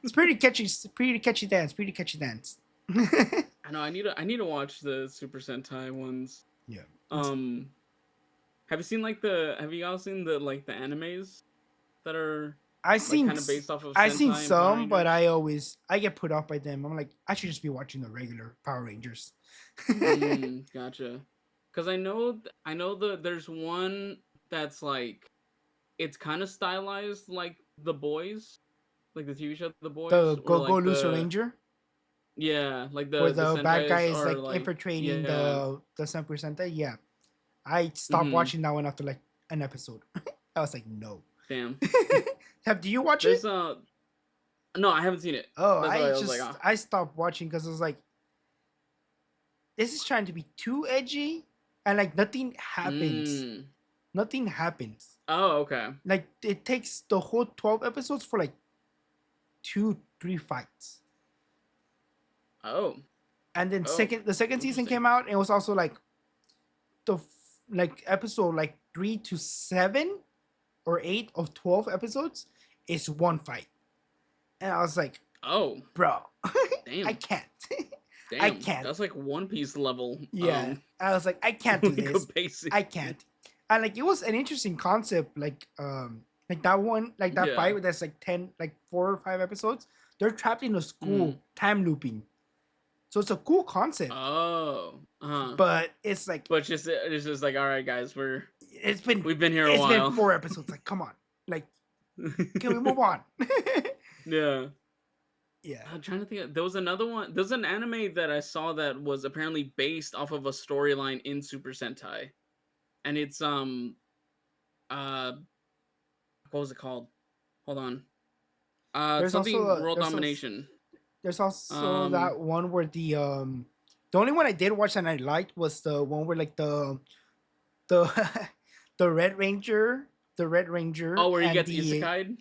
it's pretty catchy. Pretty catchy dance. Pretty catchy dance. I know. I need to watch the Super Sentai ones. Yeah. Have you seen like have you all seen the like the animes that are I've like, seen kind of based off of I've seen Sentai and Power some, but Rangers? I get put off by them. I'm like, I should just be watching the regular Power Rangers. Gotcha. Because I know there's one that's like it's kind of stylized like The Boys, like the TV show The Boys. The or, Go like, Loser Ranger, Yeah, like where the bad Sentais guy is are, like infiltrating yeah. the Super Sentai. Yeah, I stopped watching that one after like an episode. I was like, no. Damn. Do you watch There's it? No, I haven't seen it. Oh, That's why I was just like, oh. I stopped watching because I was like, this is trying to be too edgy, and like nothing happens. Nothing happens. Oh, okay. Like it takes the whole 12 episodes for like 2-3 fights. Oh. And then Oh, the second season interesting. came out, and it was also like episode like 3 to 7 or 8 of 12 episodes is one fight. And I was like, Oh, bro, damn. I can't. Damn. I can't. That's like One Piece level. Yeah. I was like, I can't do this. Basic. I can't. And like it was an interesting concept, like that one, like that Yeah. fight that's like 4 or 5 episodes. They're trapped in a school, time looping. So it's a cool concept. Oh. But it's like But it's just like, all right, guys, we've been here a it's while. been 4 episodes. Like, come on. Like, can we move on? Yeah. Yeah. I'm trying to think. There was another one. There's an anime that I saw that was apparently based off of a storyline in Super Sentai, and it's uh what was it called? Hold on. There's also Something world domination. there's also Um, that one where the only one I did watch and I liked was the one where like the the Red Ranger oh, where he and gets the isekai'd?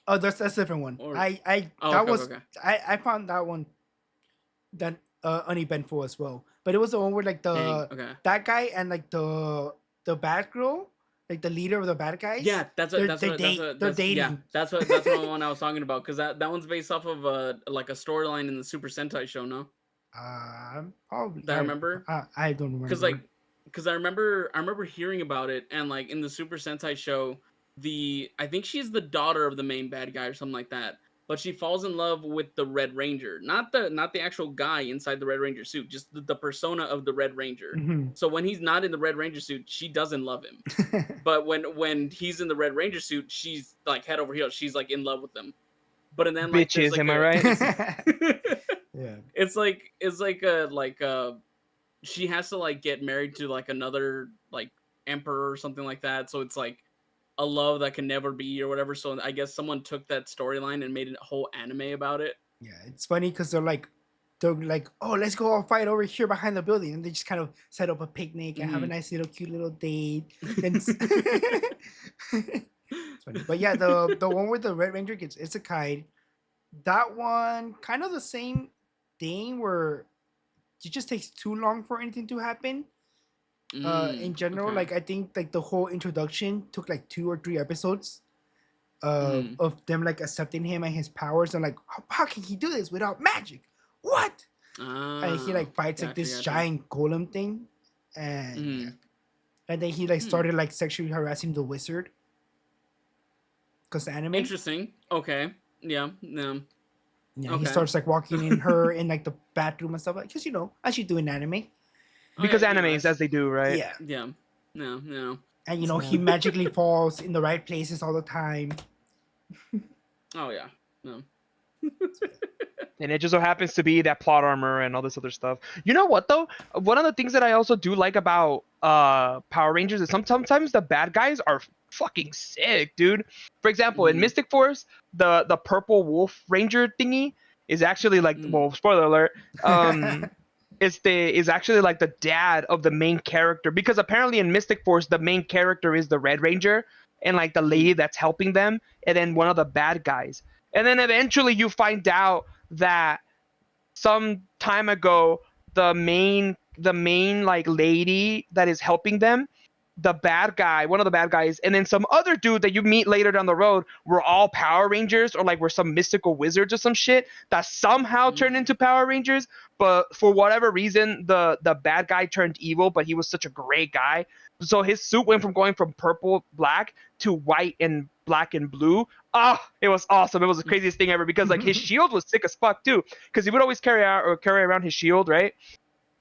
oh that's a different one. Or That okay, was okay. I found that one that uneventful as well. But it was the one where like Dang, okay. that guy and like the bad girl, like the leader of the bad guys. Yeah, they're dating. Yeah, that's the one I was talking about, because that one's based off of like a storyline in the Super Sentai show, no? Probably. That I remember. I don't remember. Because I remember hearing about it, and like in the Super Sentai show, I think she's the daughter of the main bad guy or something like that. But she falls in love with the Red Ranger, not the actual guy inside the Red Ranger suit, just the persona of the Red Ranger. Mhm. So when he's not in the Red Ranger suit, she doesn't love him. But when he's in the Red Ranger suit, she's like head over heels. She's like in love with him. But and then like Bitches, like am I right? Yeah. it's like she has to like get married to like another like emperor or something like that. So it's like a love that can never be or whatever. So I guess someone took that storyline and made a whole anime about it. Yeah, it's funny because they're like, oh, let's go all fight over here behind the building, and they just kind of set up a picnic and have a nice little cute little date. And it's funny. But yeah, the one where the Red Ranger gets isekai'd, that one kind of the same thing where it just takes too long for anything to happen. In general, okay. like I think like the whole introduction took like 2 or 3 episodes of them like accepting him and his powers, and like how can he do this without magic? What? And he like fights like this giant golem thing, and and then he like started like sexually harassing the wizard. Cause the anime. Interesting. Okay. Yeah. Yeah, Okay. he starts like walking in her in like the bathroom and stuff like, cause as you do in anime. Because Okay, animes, as they do, right? Yeah. Yeah. No. And he magically falls in the right places all the time. Oh yeah. No. And it just so happens to be that plot armor and all this other stuff. You know what though? One of the things that I also do like about Power Rangers is sometimes the bad guys are fucking sick, dude. For example, in Mystic Force, the purple wolf ranger thingy is actually like, well, spoiler alert, is actually like the dad of the main character, because apparently in Mystic Force the main character is the Red Ranger and like the lady that's helping them, and then one of the bad guys. And then eventually you find out that some time ago the main like lady that is helping them, the bad guy, one of the bad guys, and then some other dude that you meet later down the road were all Power Rangers, or like were some mystical wizards or some shit that somehow turned into Power Rangers. But for whatever reason, the bad guy turned evil, but he was such a great guy. So his suit went from going from purple, black to white and black and blue. It was awesome. It was the craziest thing ever, because like his shield was sick as fuck too, because he would always carry around his shield, right?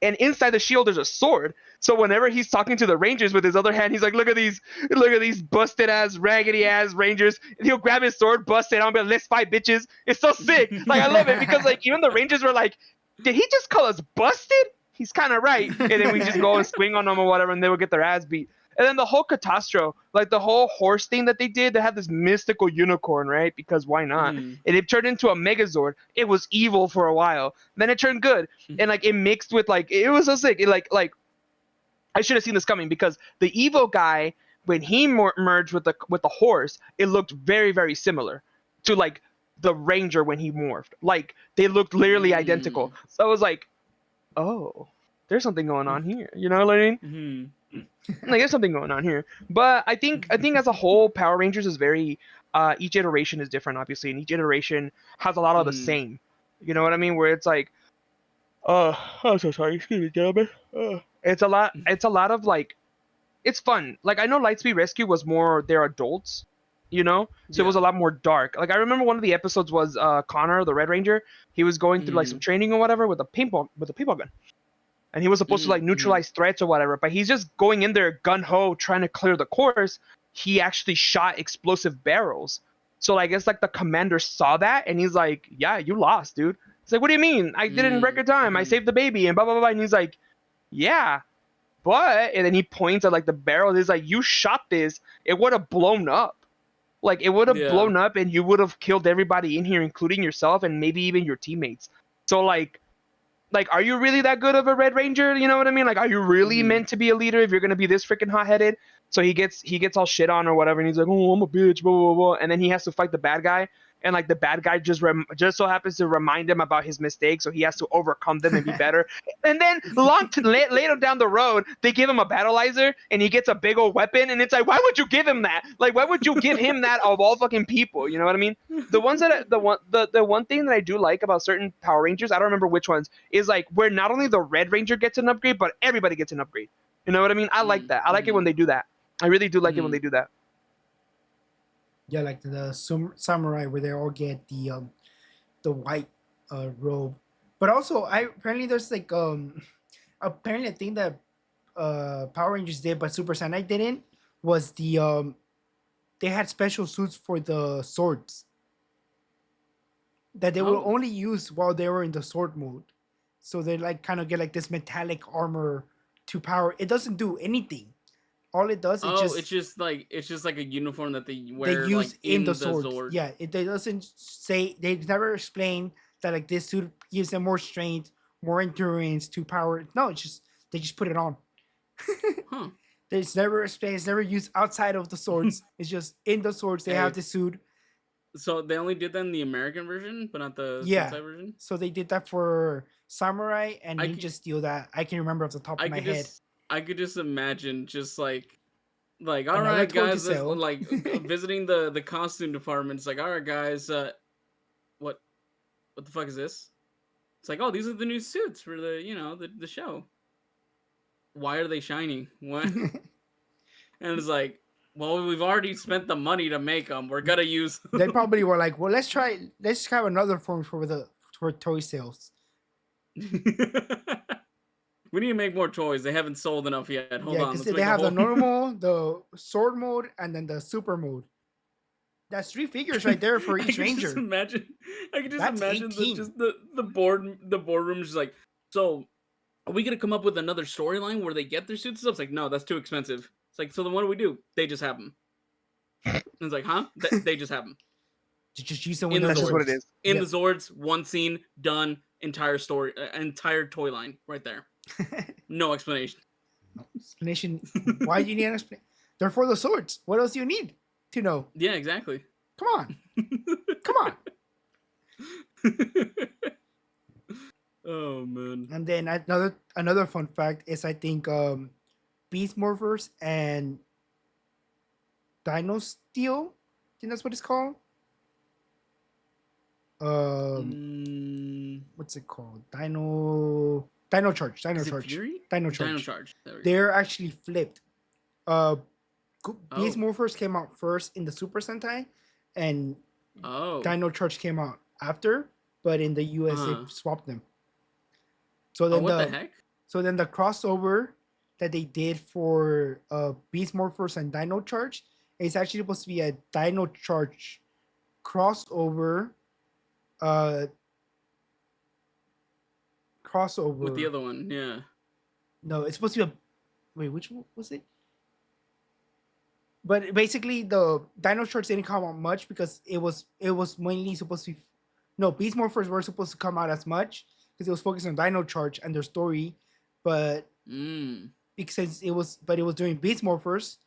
And inside the shield there's a sword. So whenever he's talking to the Rangers with his other hand, he's like, look at these busted ass, raggedy ass Rangers. And he'll grab his sword, bust it on, be like, let's fight, bitches. It's so sick. Like, I love it, because like even the Rangers were like, did he just call us busted? He's kind of right. And then we just go and swing on them or whatever, and they will get their ass beat. And then the whole catastrophe, like the whole horse thing that they did, they had this mystical unicorn, right? Because why not? And it turned into a Megazord. It was evil for a while. Then it turned good. And like it mixed with like, it was so sick. It like I should have seen this coming, because the evil guy, when he merged with the horse, it looked very, very similar to like the Ranger when he morphed. Like they looked literally identical. So I was like, oh, there's something going on here. You know what I mean? Like there's something going on here. But I think as a whole, Power Rangers is very each iteration is different, obviously, and each iteration has a lot of the same. You know what I mean? Where it's like, I'm so sorry, excuse me, gentlemen. It's a lot of like, it's fun. Like I know Lightspeed Rescue was more, they're adults, you know, so it was a lot more dark. Like I remember one of the episodes was Connor, the Red Ranger. He was going through like some training or whatever with a paintball gun. And he was supposed to like neutralize threats or whatever, but he's just going in there gun ho trying to clear the course. He actually shot explosive barrels So I guess like the commander saw that and he's like, yeah, you lost, dude. It's like, what do you mean? I did it in record time. I saved the baby and blah blah blah. And he's like, yeah, but, and then he points at like the barrel. He's like, you shot this, it would have blown up. Like it would have blown up and you would have killed everybody in here, including yourself and maybe even your teammates. So like, are you really that good of a Red Ranger? You know what I mean? Like, are you really meant to be a leader if you're gonna be this freaking hot-headed? So he gets all shit on or whatever, and he's like, oh, I'm a bitch, blah blah blah. And then he has to fight the bad guy, and like the bad guy just so happens to remind him about his mistakes, so he has to overcome them and be better. And then later down the road, they give him a battleizer, and he gets a big old weapon, and it's like, why would you give him that? Like, why would you give him that of all fucking people? You know what I mean? The one thing that I do like about certain Power Rangers, I don't remember which ones, is like where not only the Red Ranger gets an upgrade, but everybody gets an upgrade. You know what I mean? I like that. I like it when they do that. I really do like it when they do that. Yeah, like the samurai where they all get the white robe. But also, apparently there's like apparently a thing that Power Rangers did, but Super Sentai didn't, was they had special suits for the swords that they will only use while they were in the sword mode. So they like kind of get like this metallic armor to power. It doesn't do anything. All it does is it's just like a uniform that they wear, they use like, in the Zord. sword. Yeah, it doesn't say, they never explain that like this suit gives them more strength, more endurance to power. No, it's just they just put it on. It's never explained. It's never used outside of the swords. It's just in the swords. They have the suit. So they only did that in the American version, but not the Sentai version. So they did that for Samurai and Ninja Steel. That I can remember off the top of my head. I could just imagine, just like all right, guys, like visiting the costume department. It's like, all right, guys, what the fuck is this? It's like, oh, these are the new suits for the show. Why are they shiny? What? And it's like, well, we've already spent the money to make them. We're gonna use them. They probably were like, well, let's have another form for toy sales. We need to make more toys. They haven't sold enough yet. Hold on. Because they have the normal, the sword mode, and then the super mode. That's 3 figures right there for each Ranger. I can just imagine the boardroom is like, so are we gonna come up with another storyline where they get their suits and stuff? It's like, no, that's too expensive. It's like, so then what do? They just have them. And it's like, huh? They just have them. Just use them in the Zords. That's what it is. In the Zords, one scene, done, entire story, entire toy line right there. No explanation. No explanation. Why do you need an explanation? They're for the swords. What else do you need to know? Yeah, exactly. Come on. Come on. Oh man. And then another fun fact is, I think Beast Morphers and Dino Steel, I think that's what it's called. What's it called? Dino Charge. They're actually flipped. Beast Morphers came out first in the Super Sentai, and Dino Charge came out after, but in the US they swapped them. So then what the heck? So then the crossover that they did for Beast Morphers and Dino Charge is actually supposed to be a Dino Charge crossover. With the other one, yeah. No, it's supposed to be wait, which one was it? But basically, the Dino Charge didn't come out much because it was mainly supposed to be. No, Beast Morphers were supposed to come out as much because it was focused on Dino Charge and their story, but because it was doing Beast Morphers,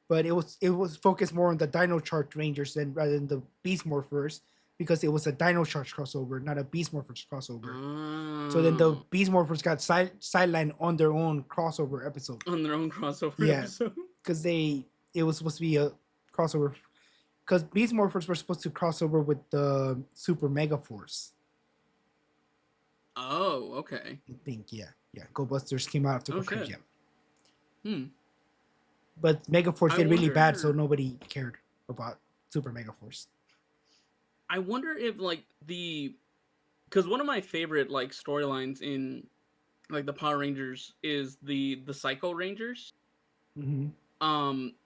but it was focused more on the Dino Charge Rangers rather than the Beast Morphers, because it was a Dino Charge crossover, not a Beast Morphers crossover. So then the Beast Morphers got sidelined on their own crossover episode. On their own crossover episode? Because it was supposed to be a crossover. Because Beast Morphers were supposed to cross over with the Super Mega Force. Oh, okay. I think, yeah. Go Busters came out after Okay. But Mega Force did really bad, so nobody cared about Super Mega Force. I wonder if because one of my favorite storylines in the Power Rangers is the Psycho Rangers. Mm-hmm.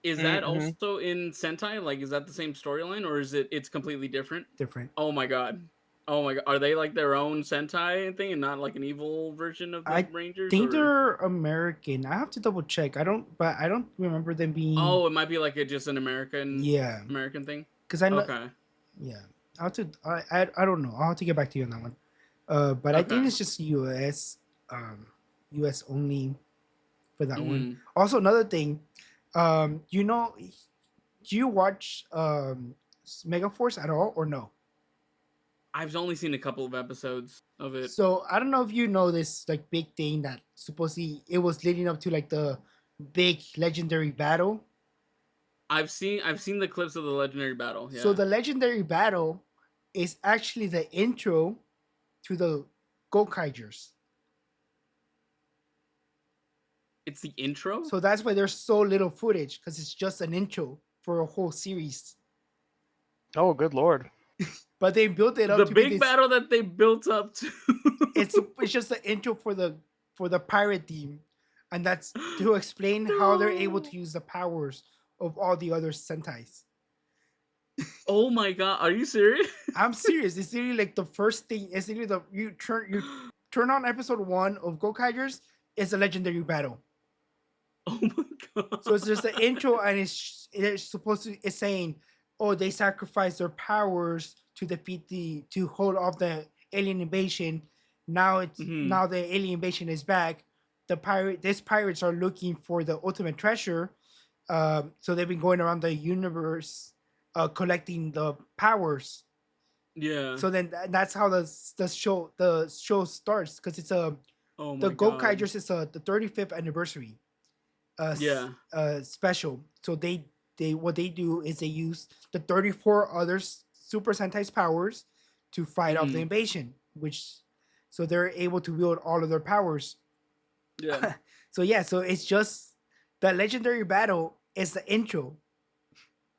Is that Mm-hmm. also in Sentai? Like, is that the same storyline, or is it's completely different? Different. Oh my god. Oh my god. Are they like their own Sentai thing and not like an evil version of the I Rangers? think Or... they're American. I have to double check. I don't remember them being. Oh, it might be like just an American thing. Because I know. Okay. Yeah, I have to. I don't know. I'll have to get back to you on that one. But I think Okay. it's just U.S. U.S. only for that one. Mm. Also, another thing, you know, do you watch Megaforce at all or no? I've only seen a couple of episodes of it. So I don't know if you know this like big thing that supposedly it was leading up to like the big legendary battle. I've seen the clips of the legendary battle. Yeah. So the legendary battle is actually the intro to the Gokaigers. It's the intro. So that's why there's so little footage, because it's just an intro for a whole series. Oh, good lord! But they built it up the to big be this, battle that they built up to. it's just the intro for the pirate team, and that's to explain how they're able to use the powers of all the other Sentais. Oh my god, are you serious? I'm serious. It's literally like the first thing. It's literally you turn on episode 1 of Gokaigers. It's a legendary battle. Oh my god. So it's just the intro, and it's supposed to. It's saying, oh, they sacrificed their powers to hold off the alien invasion. Now now the alien invasion is back. These pirates are looking for the ultimate treasure. So they've been going around the universe, collecting the powers. Yeah. So then that's how the show starts, because it's the Gokaigers is the 35th anniversary. Special. So they what they do is they use the 34 other Super Sentai's powers to fight off the invasion, so they're able to wield all of their powers. Yeah. So it's just the legendary battle is the intro.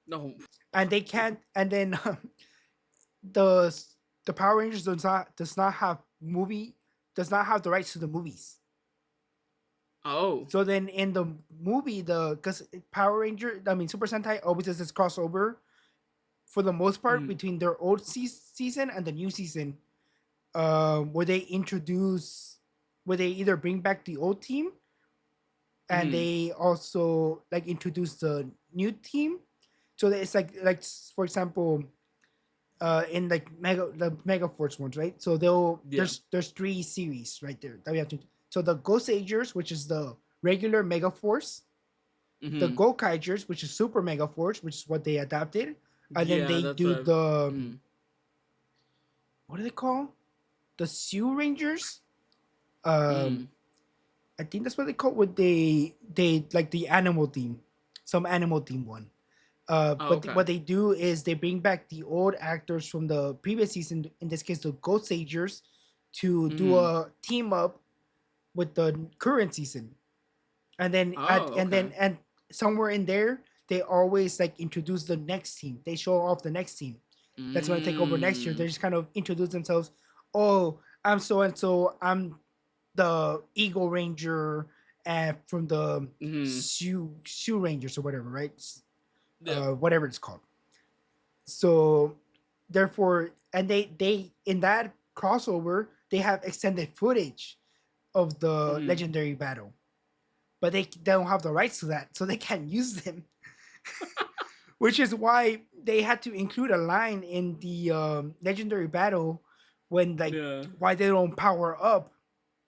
No. And they can't. And then the Power Rangers does not have the rights to the movies. Oh. So then in the movie, because Super Sentai always does this crossover for the most part between their old season and the new season, where they either bring back the old team, and they also like introduce the new team. So it's like for example, in like the Megaforce ones, right? So there's 3 series right there that we have to. So the Ghost Agers, which is the regular Megaforce, the Gokaigers, which is Super Megaforce, which is what they adapted, and then they do the what do they call? The Sioux Rangers. I think that's what they call what they like the animal theme, some animal theme one. What they do is they bring back the old actors from the previous season, in this case the Ghost Agers, to do a team up with the current season, and then and somewhere in there they always like introduce the next team. They show off the next team that's going to take over next year. They just kind of introduce themselves. Oh, I'm so and so. I'm the Eagle Ranger from the Sioux Rangers or whatever, right? Whatever it's called. So therefore, and they in that crossover they have extended footage of the legendary battle, but they don't have the rights to that, so they can't use them. Which is why they had to include a line in the legendary battle when why they don't power up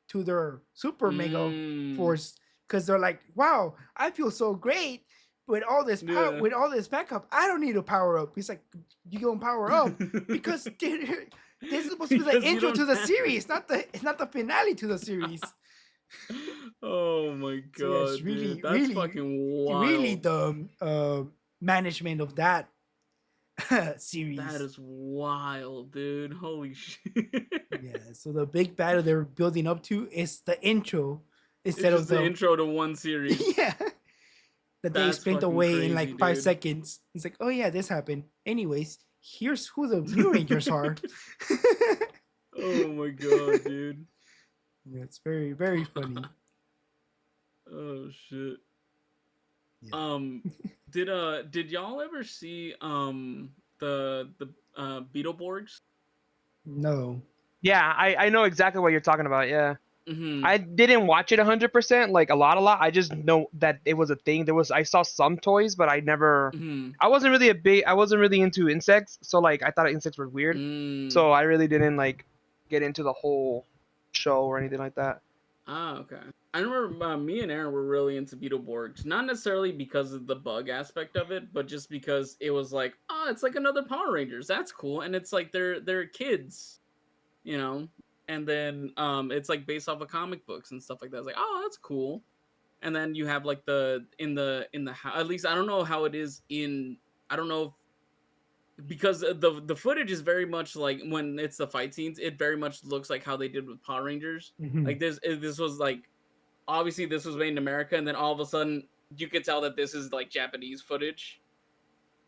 to their super mega force, because they're like, wow, I feel so great with all this power, with all this backup. I don't need to power up. He's like, you gonna power up because this is supposed to be the intro to the series, not the finale to the series. Oh my god, so it's really, that's really fucking wild. Really the management of that series. That is wild, dude. Holy shit. Yeah, so the big battle they're building up to is the intro instead of the intro to one series. Yeah. That they explained away crazy, in like 5 seconds. It's like, oh yeah, this happened. Anyways, here's who the New Rangers are. Oh my god, dude. Yeah, it's very, very funny. Oh shit. Did y'all ever see the Beetleborgs? No. Yeah, I know exactly what you're talking about. Yeah. Mm-hmm. I didn't watch it 100%, like a lot. I just know that it was a thing. I saw some toys, but I never. Mm-hmm. I wasn't really into insects, so like I thought insects were weird. So I really didn't like get into the whole show or anything like that. Ah, okay. I remember me and Aaron were really into Beetleborgs, not necessarily because of the bug aspect of it, but just because it was like, oh, it's like another Power Rangers. That's cool, and it's like they're kids, you know. And then it's like based off of comic books and stuff like that. It's like, oh, that's cool. And then you have like at least I don't know how it is in, I don't know if, because the footage is very much like when it's the fight scenes, it very much looks like how they did with Power Rangers. Mhm. Like this was like, obviously this was made in America, and then all of a sudden you could tell that this is like Japanese footage.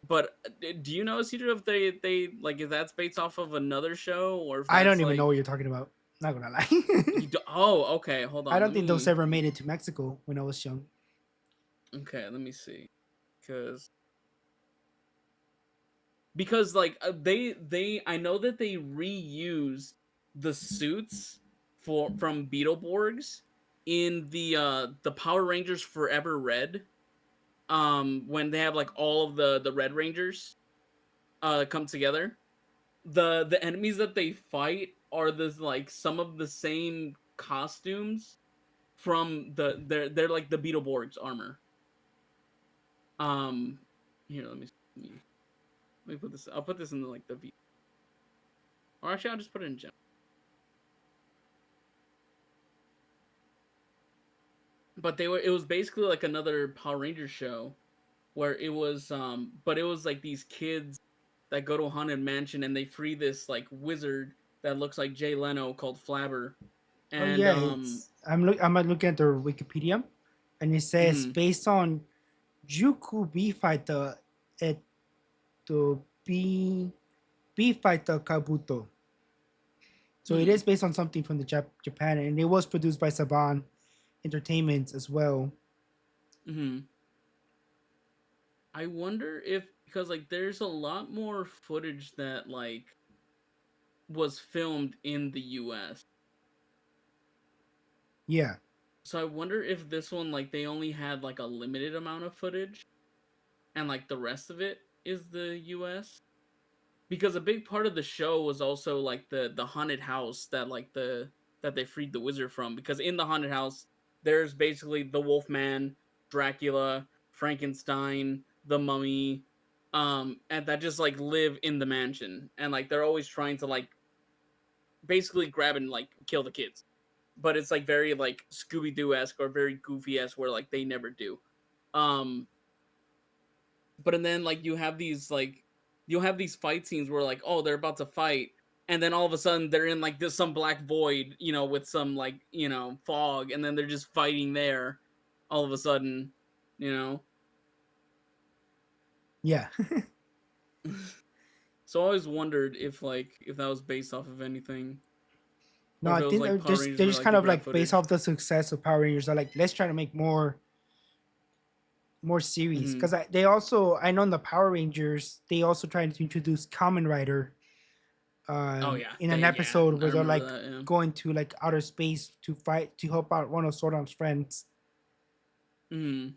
But do you know, Isidro, if they like if that's based off of another show, or if I that's don't even like, know what you're talking about. Not gonna lie. oh, okay, hold on. I don't let think those me- ever made it to Mexico when I was young. Okay, let me see, because like they I know that they reuse the suits from Beetleborgs in the Power Rangers Forever Red, when they have like all of the Red Rangers come together. The enemies that they fight are this like some of the same costumes from they're like the Beetleborgs armor. um Here, let me put this, I'll put this in like the V, or actually I'll just put it in general. But it was basically like another Power Rangers show where it was but it was like these kids that go to a haunted mansion and they free this like wizard that looks like Jay Leno called Flabber. Oh And yeah, it's I'm looking at their Wikipedia, and it says Mhm. based on Juku B Fighter et to B Fighter Kabuto. So it is based on something from the Japan, and it was produced by Saban Entertainment as well. I wonder if, because like there's a lot more footage that like was filmed in the US. Yeah. So I wonder if this one, like, they only had like a limited amount of footage and like the rest of it is the US. Because a big part of the show was also like the haunted house that that they freed the wizard from, because in the haunted house there's basically the Wolfman, Dracula, Frankenstein, the Mummy, and that just like live in the mansion, and like they're always trying to like basically grab and like kill the kids. But it's like very like Scooby-Doo-esque or very goofy-esque, where like they never do. Um but and then like you'll have these fight scenes where like, oh, they're about to fight, and then all of a sudden they're in like this some black void, with some like, fog, and then they're just fighting there all of a sudden, you know. Yeah. So I always wondered if that was based off of anything. No, Or I if it was think like Power Rangers they're where, just like, kind they of grab like based footage. off the success of Power Rangers. They're like, let's try to make more series, because they also, I know in the Power Rangers they also tried to introduce Kamen Rider. Oh yeah, In an episode I where they're remember like that, yeah. going to like outer space to fight to help out one of Zordon's friends. Mm.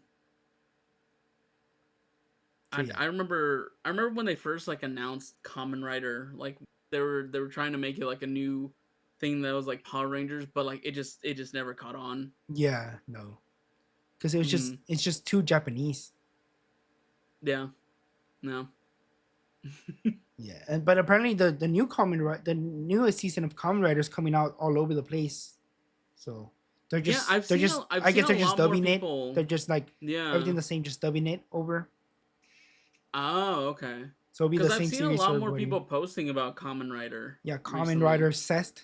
So, yeah. I remember when they first like announced Kamen Rider, like they were trying to make it like a new thing that was like Power Rangers, but like it just never caught on. Yeah, no, because it was Mhm. it's just too Japanese. Yeah, no. Yeah, but apparently the new the newest season of Kamen Rider is coming out all over the place. So they're Yeah, just I've they're seen just I've I seen guess a they're just lot more dubbing it. people. They're just like Yeah. everything the same, just dubbing it over. Oh, okay. So it'll be the Because I've same seen a series lot for more everybody. people posting about Kamen Rider. Yeah, Kamen recently. Rider Cest.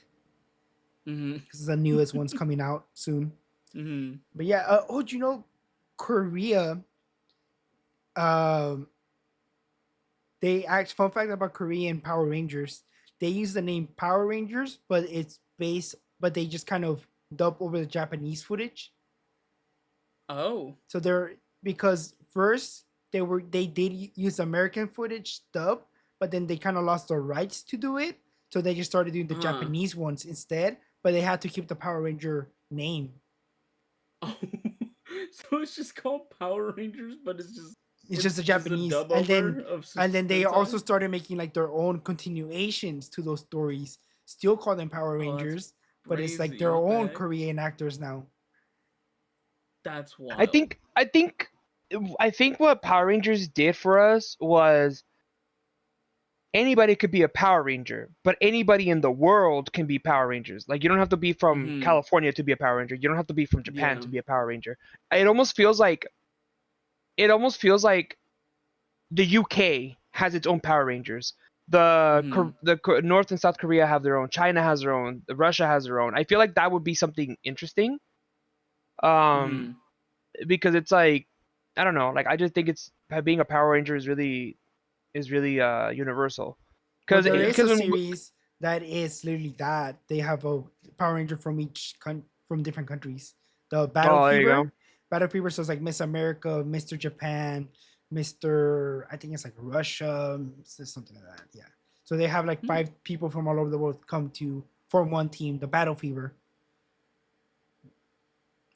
Mm-hmm. Because the newest one's coming out soon. Mm-hmm. But yeah, do you know Korea? Um, they act. Fun fact about Korean Power Rangers: they use the name Power Rangers, but but they just kind of dub over the Japanese footage. Oh. So they're, because first they did use American footage dub, but then they kind of lost the rights to do it, so they just started doing the Japanese ones instead. But they had to keep the Power Ranger name. Oh, so it's just called Power Rangers, but It's just the a Japanese, dub and over of then they also Sentai? started making like their own continuations to those stories. Still call them Power Oh, that's Rangers, but it's like crazy. their What the own heck? Korean actors now. That's wild. I think what Power Rangers did for us was anybody could be a Power Ranger, but anybody in the world can be Power Rangers. Like you don't have to be from California to be a Power Ranger. You don't have to be from Japan to be a Power Ranger. It almost feels like the UK has its own Power Rangers. The North and South Korea have their own. China has their own. Russia has their own. I feel like that would be something interesting. Because it's like I don't know. Like I just think it's being a Power Ranger is really universal. Well, Because there is a series that is literally that they have a Power Ranger from from different countries. The Battle there you go. Fever, Battle Fever, so it's like Miss America, Mr. Japan, Mr. I think it's like Russia, something like that. Yeah. So they have like 5 people from all over the world come to form one team, the Battle Fever.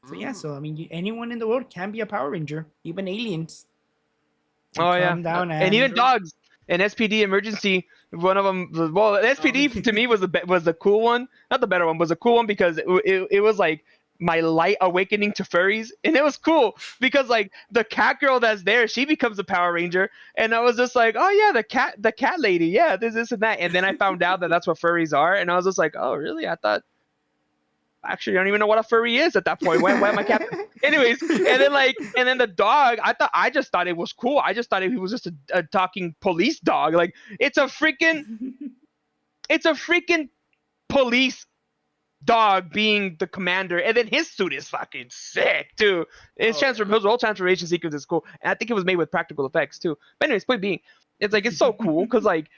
So yeah, so I mean, anyone in the world can be a Power Ranger, even aliens. Oh yeah, Down and even dogs. And SPD Emergency, one of them. Well, SPD to me was the cool one, not the better one, was a cool one because it was like my light awakening to furries, and it was cool because like the cat girl that's there, she becomes a Power Ranger, and I was just like, oh yeah, the cat lady, yeah, this and that, and then I found out that that's what furries are, and I was just like, oh really? I thought. Actually, I don't even know what a furry is at that point. Why am I captain? Anyways, and then the dog. I just thought it was cool. I just thought he was just a talking police dog. Like it's a freaking police dog being the commander, and then his suit is fucking sick too. His his whole transformation sequence is cool, and I think it was made with practical effects too. But anyways, point being, it's like it's so cool because like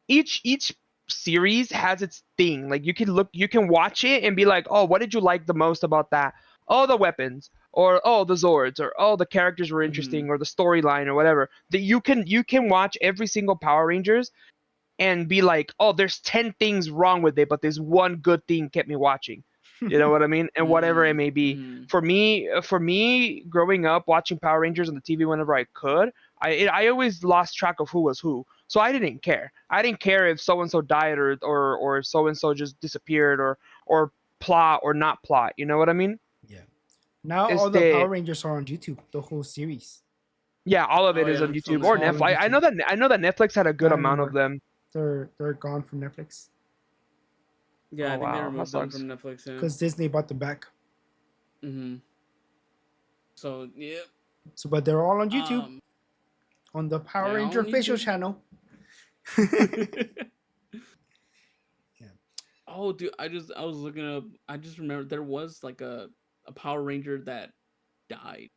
each series has its thing. Like you can watch it and be like, oh, what did you like the most about that? Oh, the weapons, or oh, the Zords, or oh, the characters were interesting, or the storyline, or whatever. That you can watch every single Power Rangers and be like, oh, there's 10 things wrong with it, but there's one good thing kept me watching. You know what I mean? And whatever it may be. For me, growing up watching Power Rangers on the TV whenever I could, I always lost track of who was who. So I didn't care. I didn't care if so and so died or so and so just disappeared or plot or not plot. You know what I mean? Yeah. Now all the Power Rangers are on YouTube, the whole series. Yeah, all of it is on YouTube or Netflix. I know that Netflix had a good amount of them. They're gone from Netflix. Yeah, I think they removed them from Netflix. Because Disney bought them back. So yeah. So, but they're all on YouTube, on the Power Ranger official channel. Yeah. Oh, dude, I was looking up. I just remembered there was like a Power Ranger that died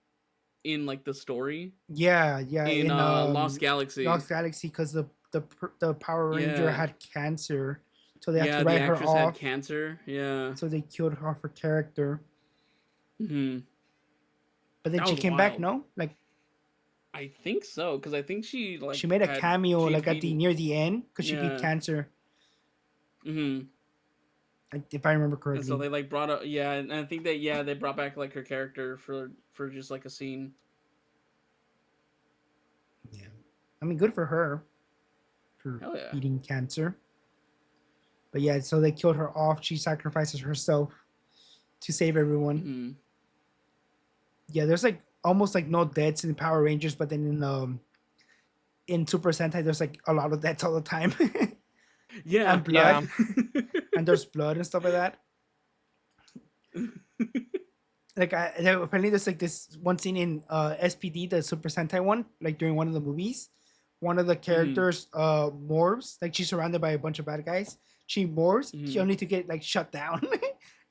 in like the story. Yeah. In Lost Galaxy. Lost Galaxy, because the Power Ranger had cancer, so they had to write her off. The actress had cancer. Yeah. So they killed her off her character. But then that she came back, no? Like, I think so, because I think she like she made a cameo like at near the end because she beat cancer. If I remember correctly. And so they like brought up, and I think that they brought back like her character for just like a scene. Yeah, I mean, good for her for beating cancer. But yeah, so they killed her off. She sacrifices herself to save everyone. Yeah, there's like almost like no deaths in Power Rangers, but then in Super Sentai there's like a lot of deaths all the time. And blood. And there's blood and stuff like that. Like apparently there's like this one scene in SPD, the Super Sentai one, like during one of the movies, one of the characters morphs, like she's surrounded by a bunch of bad guys. She morphs, she only to get like shut down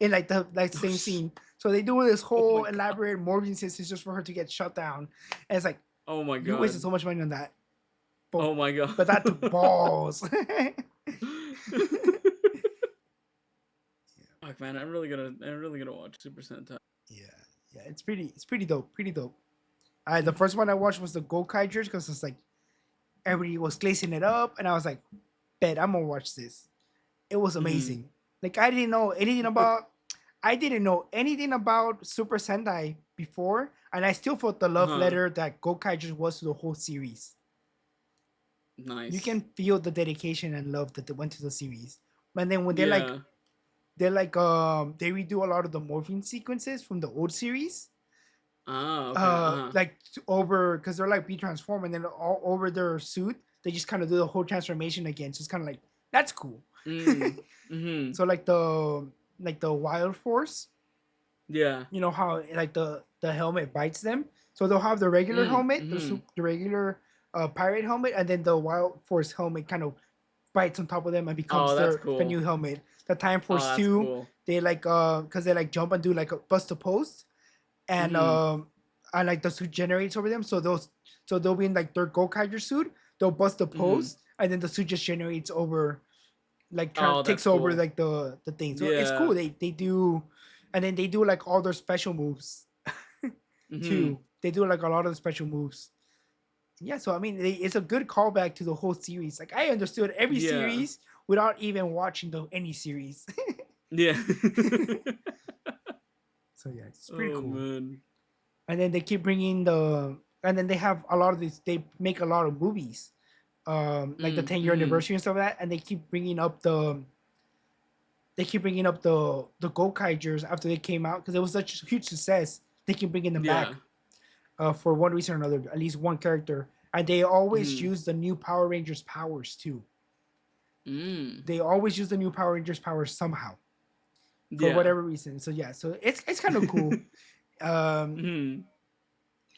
in like the same scene. So they do this whole elaborate morphing system just for her to get shut down. And it's like, oh my god, you wasted so much money on that. But, oh my god, but that took balls. Fuck man, I'm really gonna watch Super Sentai. Yeah, it's pretty dope. The first one I watched was the Gokaigers because it's like everybody was glazing it up, and I was like, "Bet I'm gonna watch this." It was amazing. Like I didn't know anything about Super Sentai before, and I still felt the love letter that Gokaigers was to the whole series. Nice. You can feel the dedication and love that they went to the series. And then when they redo a lot of the morphing sequences from the old series. Okay. Like over because they're like be transformed, and then all over their suit they just kind of do the whole transformation again. So it's kind of like that's cool. So like the Wild Force, yeah, you know how like the helmet bites them. So they'll have the regular helmet, the regular pirate helmet, and then the Wild Force helmet kind of bites on top of them and becomes the new helmet. The Time Force 2, they like because they like jump and do like a bust a post, and like the suit generates over them. So they'll be in like their Gokaiger suit, they'll bust the post, and then the suit just generates over, like takes over like the thing. So it's cool. They do, and then they do like all their special moves too. They do like a lot of the special moves. Yeah, so I mean, it's a good callback to the whole series. Like I understood every series without even watching any series. Yeah. So yeah, it's pretty cool. Man. And then they keep bringing and then they have a lot of these. They make a lot of movies, like the 10-year anniversary and stuff like that. And they keep bringing up the Gokaigers after they came out because it was such a huge success. They keep bringing them back, for one reason or another, at least one character. And they always use the new Power Rangers powers too. They always use the new Power Rangers powers somehow, for whatever reason. So yeah, so it's kind of cool.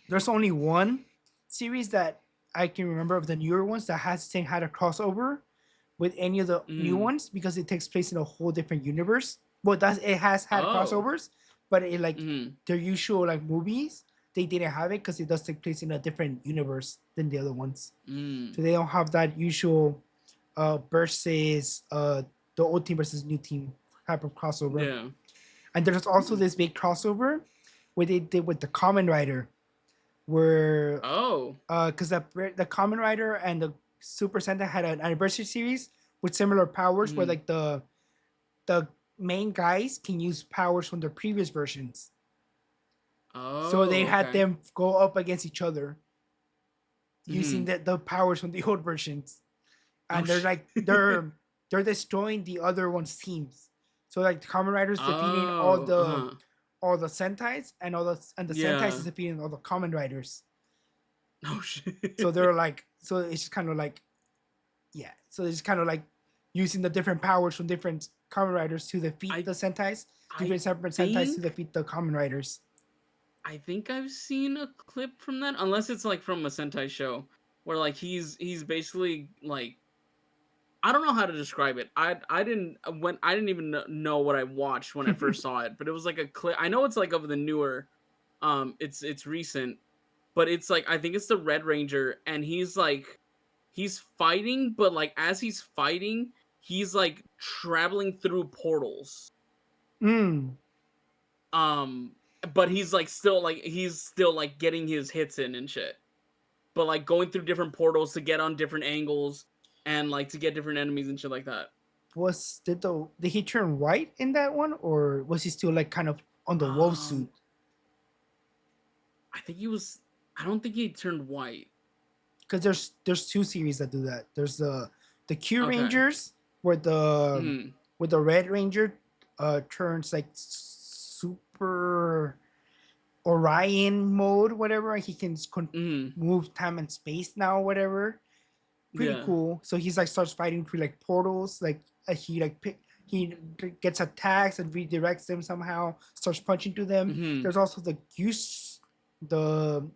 There's only one series that I can remember of the newer ones that hasn't had a crossover with any of the new ones because it takes place in a whole different universe. Well, it has had crossovers, but it like their usual like movies, they didn't have it because it does take place in a different universe than the other ones. So they don't have that usual versus the old team versus new team type of crossover. Yeah. And there's also this big crossover where they did with the Kamen Rider, where because the Kamen Rider and the Super Sentai had an anniversary series with similar powers, where like the main guys can use powers from their previous versions. So they had them go up against each other using the powers from the old versions, and they're destroying the other one's teams. So like the Kamen Riders defeating all the Sentais, and the Sentais is defeating all the Kamen Riders. Oh shit! So they're like, so it's just kind of like, so it's kind of like using the different powers from different Kamen Riders to defeat the Sentais, different separate Sentais to defeat the Kamen Riders. I think I've seen a clip from that, unless it's like from a Sentai show where like he's basically like, I don't know how to describe it. I didn't even know what I watched when I first saw it, but it was like a clip. I know it's like of the newer, it's recent, but it's like I think it's the Red Ranger, and he's fighting, but like as he's fighting, he's like traveling through portals. But he's still getting his hits in and shit. But like going through different portals to get on different angles and like to get different enemies and shit like that. Did he turn white in that one, or was he still like kind of on the wolf suit? I think he was. I don't think he turned white. Because there's two series that do that. There's the Q Rangers where the Red Ranger turns like Super Orion mode, whatever. He can move time and space now, whatever. Pretty cool. So he's like starts fighting through like portals, like he gets attacks and redirects them somehow. Starts punching through them. There's also the Goose, the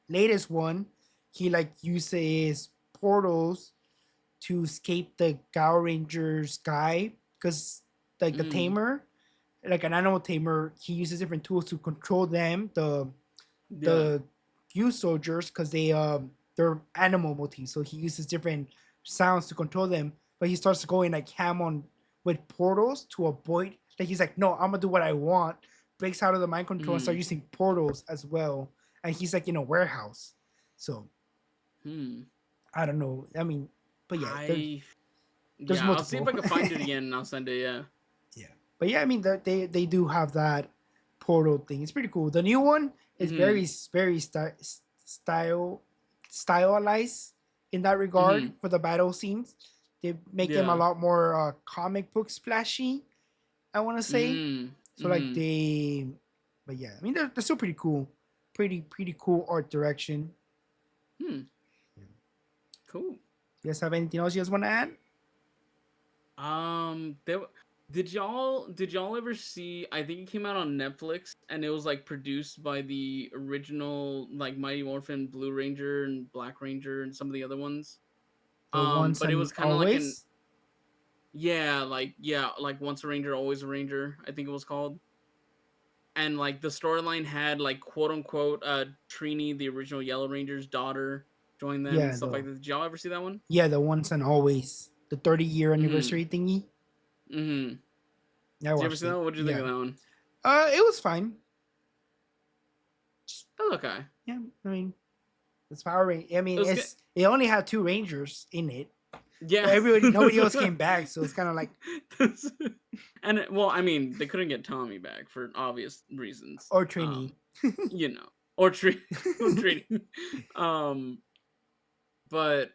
latest one. He like uses portals to escape the Gao Rangers guy, because like the tamer, like an animal tamer, he uses different tools to control them, the youth soldiers, because they're animal motifs, so he uses different sounds to control them. But he starts going like ham on with portals to avoid, like he's like, no, I'm gonna do what I want, breaks out of the mind control and starts using portals as well and he's like in a warehouse. So I don't know. I mean, but yeah, there's I'll see if I multiple. can find it again and I'll send it. Yeah. Yeah, but yeah, I mean, they do have that portal thing. It's pretty cool. The new one is very stylized in that regard for the battle scenes. They make them a lot more comic book splashy, I want to say. So like but yeah, I mean they're still pretty cool, pretty cool art direction. Cool. You guys have anything else you guys want to add? Did y'all ever see? I think it came out on Netflix, and it was like produced by the original like Mighty Morphin Blue Ranger and Black Ranger and some of the other ones. But it was kind of like like Once a Ranger, Always a Ranger, I think it was called. And like the storyline had like quote unquote Trini, the original Yellow Ranger's daughter, join them and stuff like that. Did y'all ever see that one? Yeah, the Once and Always, the 30-year anniversary thingy. Did you ever see that one? What did you think of that one? It was fine. Okay. Yeah, I mean, it's Power Rangers. I mean, it only had 2 Rangers in it. Yeah, nobody else came back, so it's kind of like. And well, I mean, they couldn't get Tommy back for obvious reasons, or Trini, or Trini. But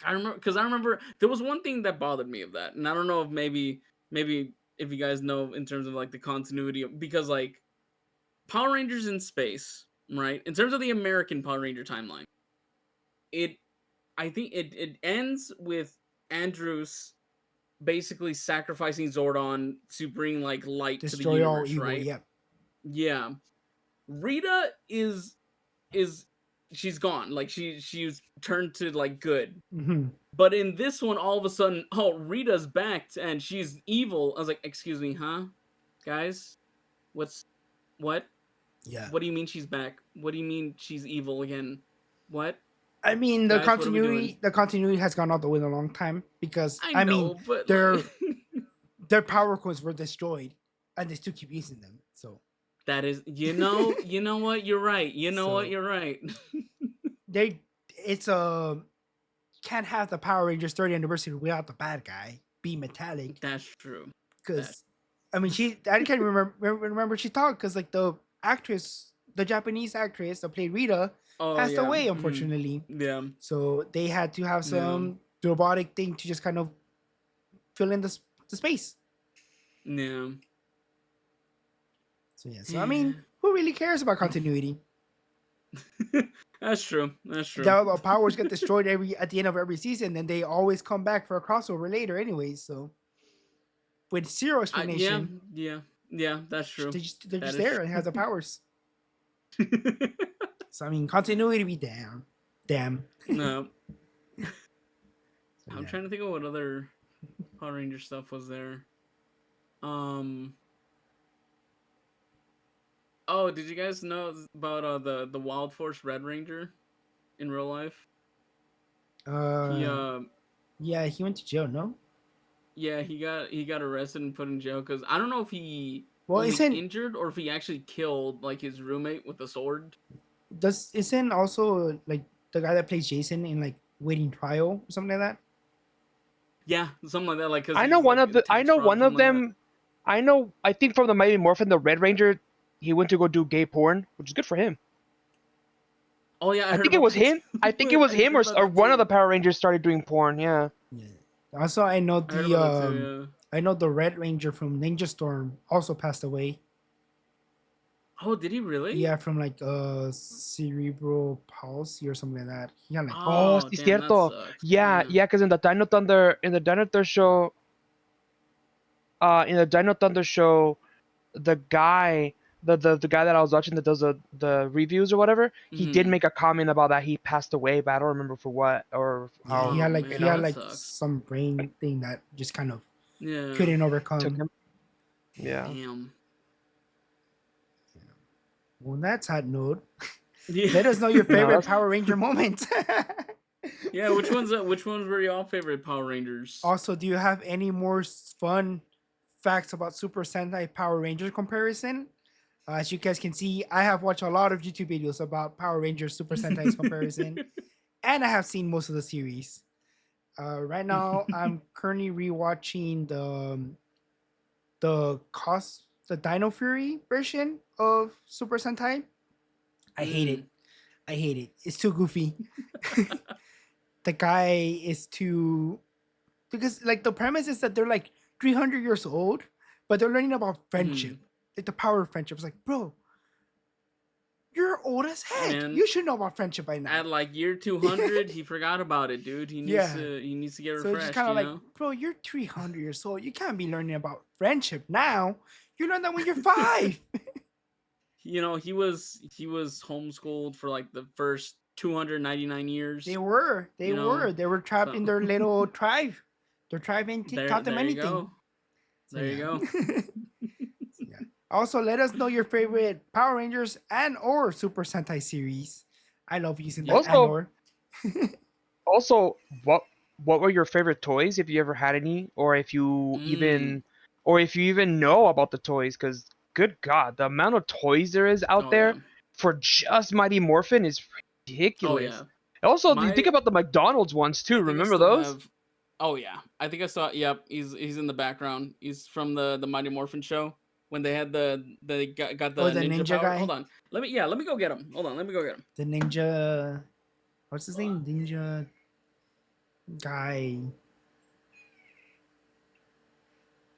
I remember there was one thing that bothered me of that, and I don't know if maybe if you guys know in terms of like the continuity because like Power Rangers in space, right? In terms of the American Power Ranger timeline, I think it ends with Andrews basically sacrificing Zordon to bring like light to the universe, all evil, right? Yeah. Yeah. Rita is she's gone. Like she's turned to like good. But in this one, all of a sudden, Rita's back and she's evil. I was like, excuse me, huh? Guys? What? Yeah. What do you mean she's back? What do you mean she's evil again? What? I mean, the continuity has gone out the window a long time because I mean, but their power coins were destroyed, and they still keep using them. So that is, you know what, you're right. You're right. Can't have the Power Rangers 30th anniversary without the bad guy be metallic. That's true. Because I mean, I can't remember she talked because like the Japanese actress that played Rita. Passed away, unfortunately. Yeah. So they had to have some robotic thing to just kind of fill in the space. Yeah. So yeah. So I mean, who really cares about continuity? That's true. The powers get destroyed at the end of every season, and they always come back for a crossover later, anyways. So with zero explanation. Yeah, that's true. They're just there and have the powers. So I mean, continuity be damn. No. I'm trying to think of what other Power Ranger stuff was there. Oh, did you guys know about the Wild Force Red Ranger in real life? Yeah, he went to jail. No. Yeah, he got arrested and put in jail because I don't know if he injured or if he actually killed like his roommate with a sword. Isn't also like the guy that plays Jason in like Waiting Trial or something like that? Yeah, something like that. Like I know one of them. I think from the Mighty Morphin, the Red Ranger, he went to go do gay porn, which is good for him. Oh yeah, I think it was him. I think it was him or one of the Power Rangers started doing porn. Yeah. Yeah. Also, I know the Red Ranger from Ninja Storm also passed away. Oh, did he really? Yeah, from like cerebral palsy or something like that. He had like sí, cierto. Yeah, because in the Dino Thunder show, the guy, the guy that I was watching that does the reviews or whatever, he did make a comment about that he passed away, but I don't remember for what or how. He had some brain thing that just kind of couldn't overcome. Yeah. Damn. Well, on that sad note, let us know your favorite Power Ranger moment. Yeah, which ones were your favorite Power Rangers? Also, do you have any more fun facts about Super Sentai Power Ranger comparison? As you guys can see, I have watched a lot of YouTube videos about Power Rangers Super Sentai's comparison, and I have seen most of the series. Right now, I'm currently rewatching the Dino Fury version of Super Sentai. I hate it. I hate it. It's too goofy. The guy is too, because like the premise is that they're like 300 years old, but they're learning about friendship, like the power of friendship. It's like, bro, you're old as heck. Man, you should know about friendship by now. At like year 200, he forgot about it, dude. He needs to get So refreshed. it's kind of like, know? bro, you're 300 years old. You can't be learning about friendship now. You learn that when you're 5. You know, he was homeschooled for like the first 299 years. They were trapped in their little tribe. Their tribe ain't taught them anything. Go. There you go. Yeah. Also, let us know your favorite Power Rangers and or Super Sentai series. I love using that. Also, what were your favorite toys, if you ever had any, or if you even know about the toys? Because good God, the amount of toys there is out there for just Mighty Morphin is ridiculous. Oh yeah. Also, you think about the McDonald's ones too. Remember those? Oh yeah, I think I saw. Yep, he's in the background. He's from the Mighty Morphin show when they had they got the ninja power. guy. Hold on, let me go get him. Hold on, let me go get him. The ninja, what's his name? Ninja guy.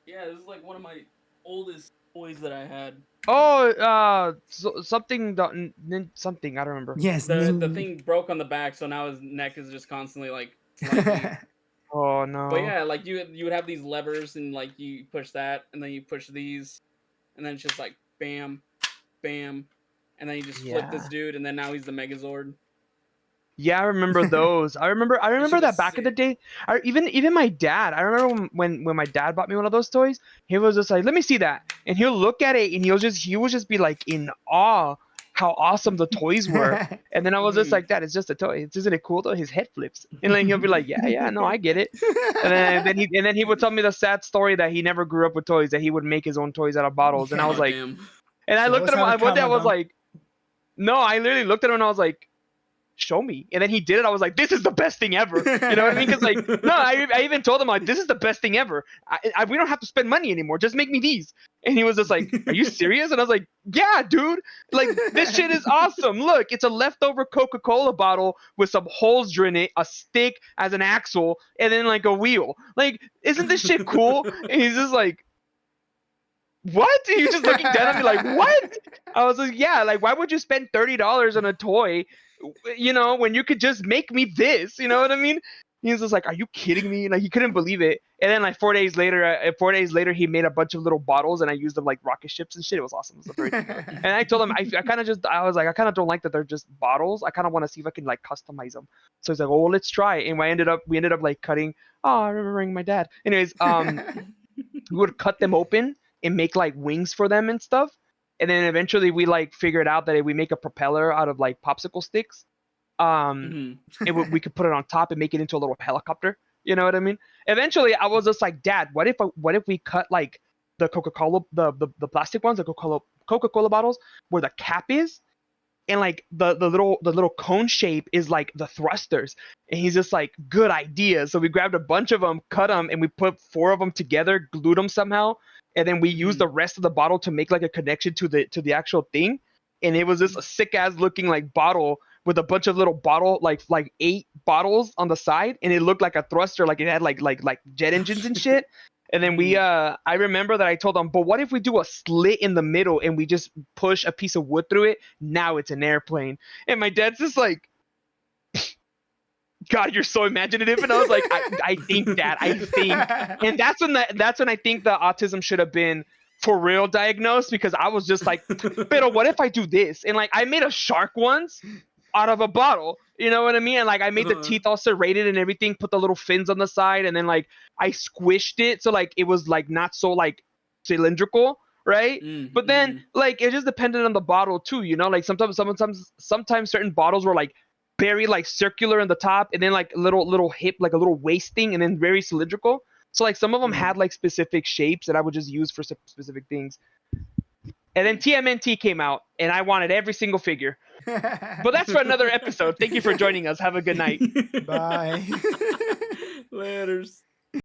Yeah, this is like one of my oldest toys that I had. Oh, something. Something I don't remember. Yes, the thing broke on the back, so now his neck is just constantly like. Oh no. But yeah, like you would have these levers, and like you push that, and then you push these, and then it's just like bam, bam, and then you just flip this dude, and then now he's the Megazord. Yeah, I remember those. I remember that back in the day. Even my dad. I remember when my dad bought me one of those toys. He was just like, "Let me see that," and he'll look at it, and he would just be like in awe how awesome the toys were. And then I was just like, "Dad, it's just a toy. Isn't it cool though?" His head flips, and then he'll be like, "Yeah, no, I get it." And then he would tell me the sad story that he never grew up with toys. That he would make his own toys out of bottles, and I was like, damn. And I looked at him. One day I was like, "No," I literally looked at him and I was like, "Show me." And then he did it. I was like, "This is the best thing ever." You know what I mean? Because like, no, I even told him like, "This is the best thing ever. We don't have to spend money anymore. Just make me these." And he was just like, "Are you serious?" And I was like, "Yeah, dude. Like this shit is awesome. Look, it's a leftover Coca-Cola bottle with some holes in it, a stick as an axle, and then like a wheel. Like, isn't this shit cool?" And he's just like, "What?" And he's just looking down at me like, "What?" I was like, "Yeah. Like, why would you spend $30 on a toy?" You know, when you could just make me this, you know what I mean? He was just like, "Are you kidding me?" Like he couldn't believe it. And then like 4 days later, he made a bunch of little bottles, and I used them like rocket ships and shit. It was awesome. It was very and I told him I was like, I kind of don't like that they're just bottles. I kind of want to see if I can like customize them. So he's like, "Oh, well, let's try." And we ended up like cutting. Oh, I'm remembering my dad. Anyways, we would cut them open and make like wings for them and stuff. And then eventually we like figured out that if we make a propeller out of like popsicle sticks, we could put it on top and make it into a little helicopter. You know what I mean? Eventually I was just like, "Dad, what if we cut like the Coca-Cola, the plastic ones, the Coca-Cola bottles where the cap is, and like the little cone shape is like the thrusters." And he's just like, "Good idea." So we grabbed a bunch of them, cut them, and we put 4 of them together, glued them somehow. And then we used the rest of the bottle to make like a connection to the actual thing. And it was just a sick ass looking like bottle with a bunch of little bottle, like 8 bottles on the side. And it looked like a thruster, like it had like jet engines and shit. And then I remember that I told them, "But what if we do a slit in the middle and we just push a piece of wood through it? Now it's an airplane." And my dad's just like, "God, you're so imaginative." And I was like, I think. And that's when I think the autism should have been for real diagnosed, because I was just like, "Pero what if I do this?" And like I made a shark once out of a bottle. You know what I mean? And like I made the teeth all serrated and everything, put the little fins on the side, and then like I squished it so like it was like not so like cylindrical, right? But then like it just depended on the bottle too, you know? Like sometimes certain bottles were like very like circular in the top, and then like little hip, like a little waist thing, and then very cylindrical. So like some of them had like specific shapes that I would just use for specific things. And then TMNT came out, and I wanted every single figure. But that's for another episode. Thank you for joining us. Have a good night. Bye. Laters.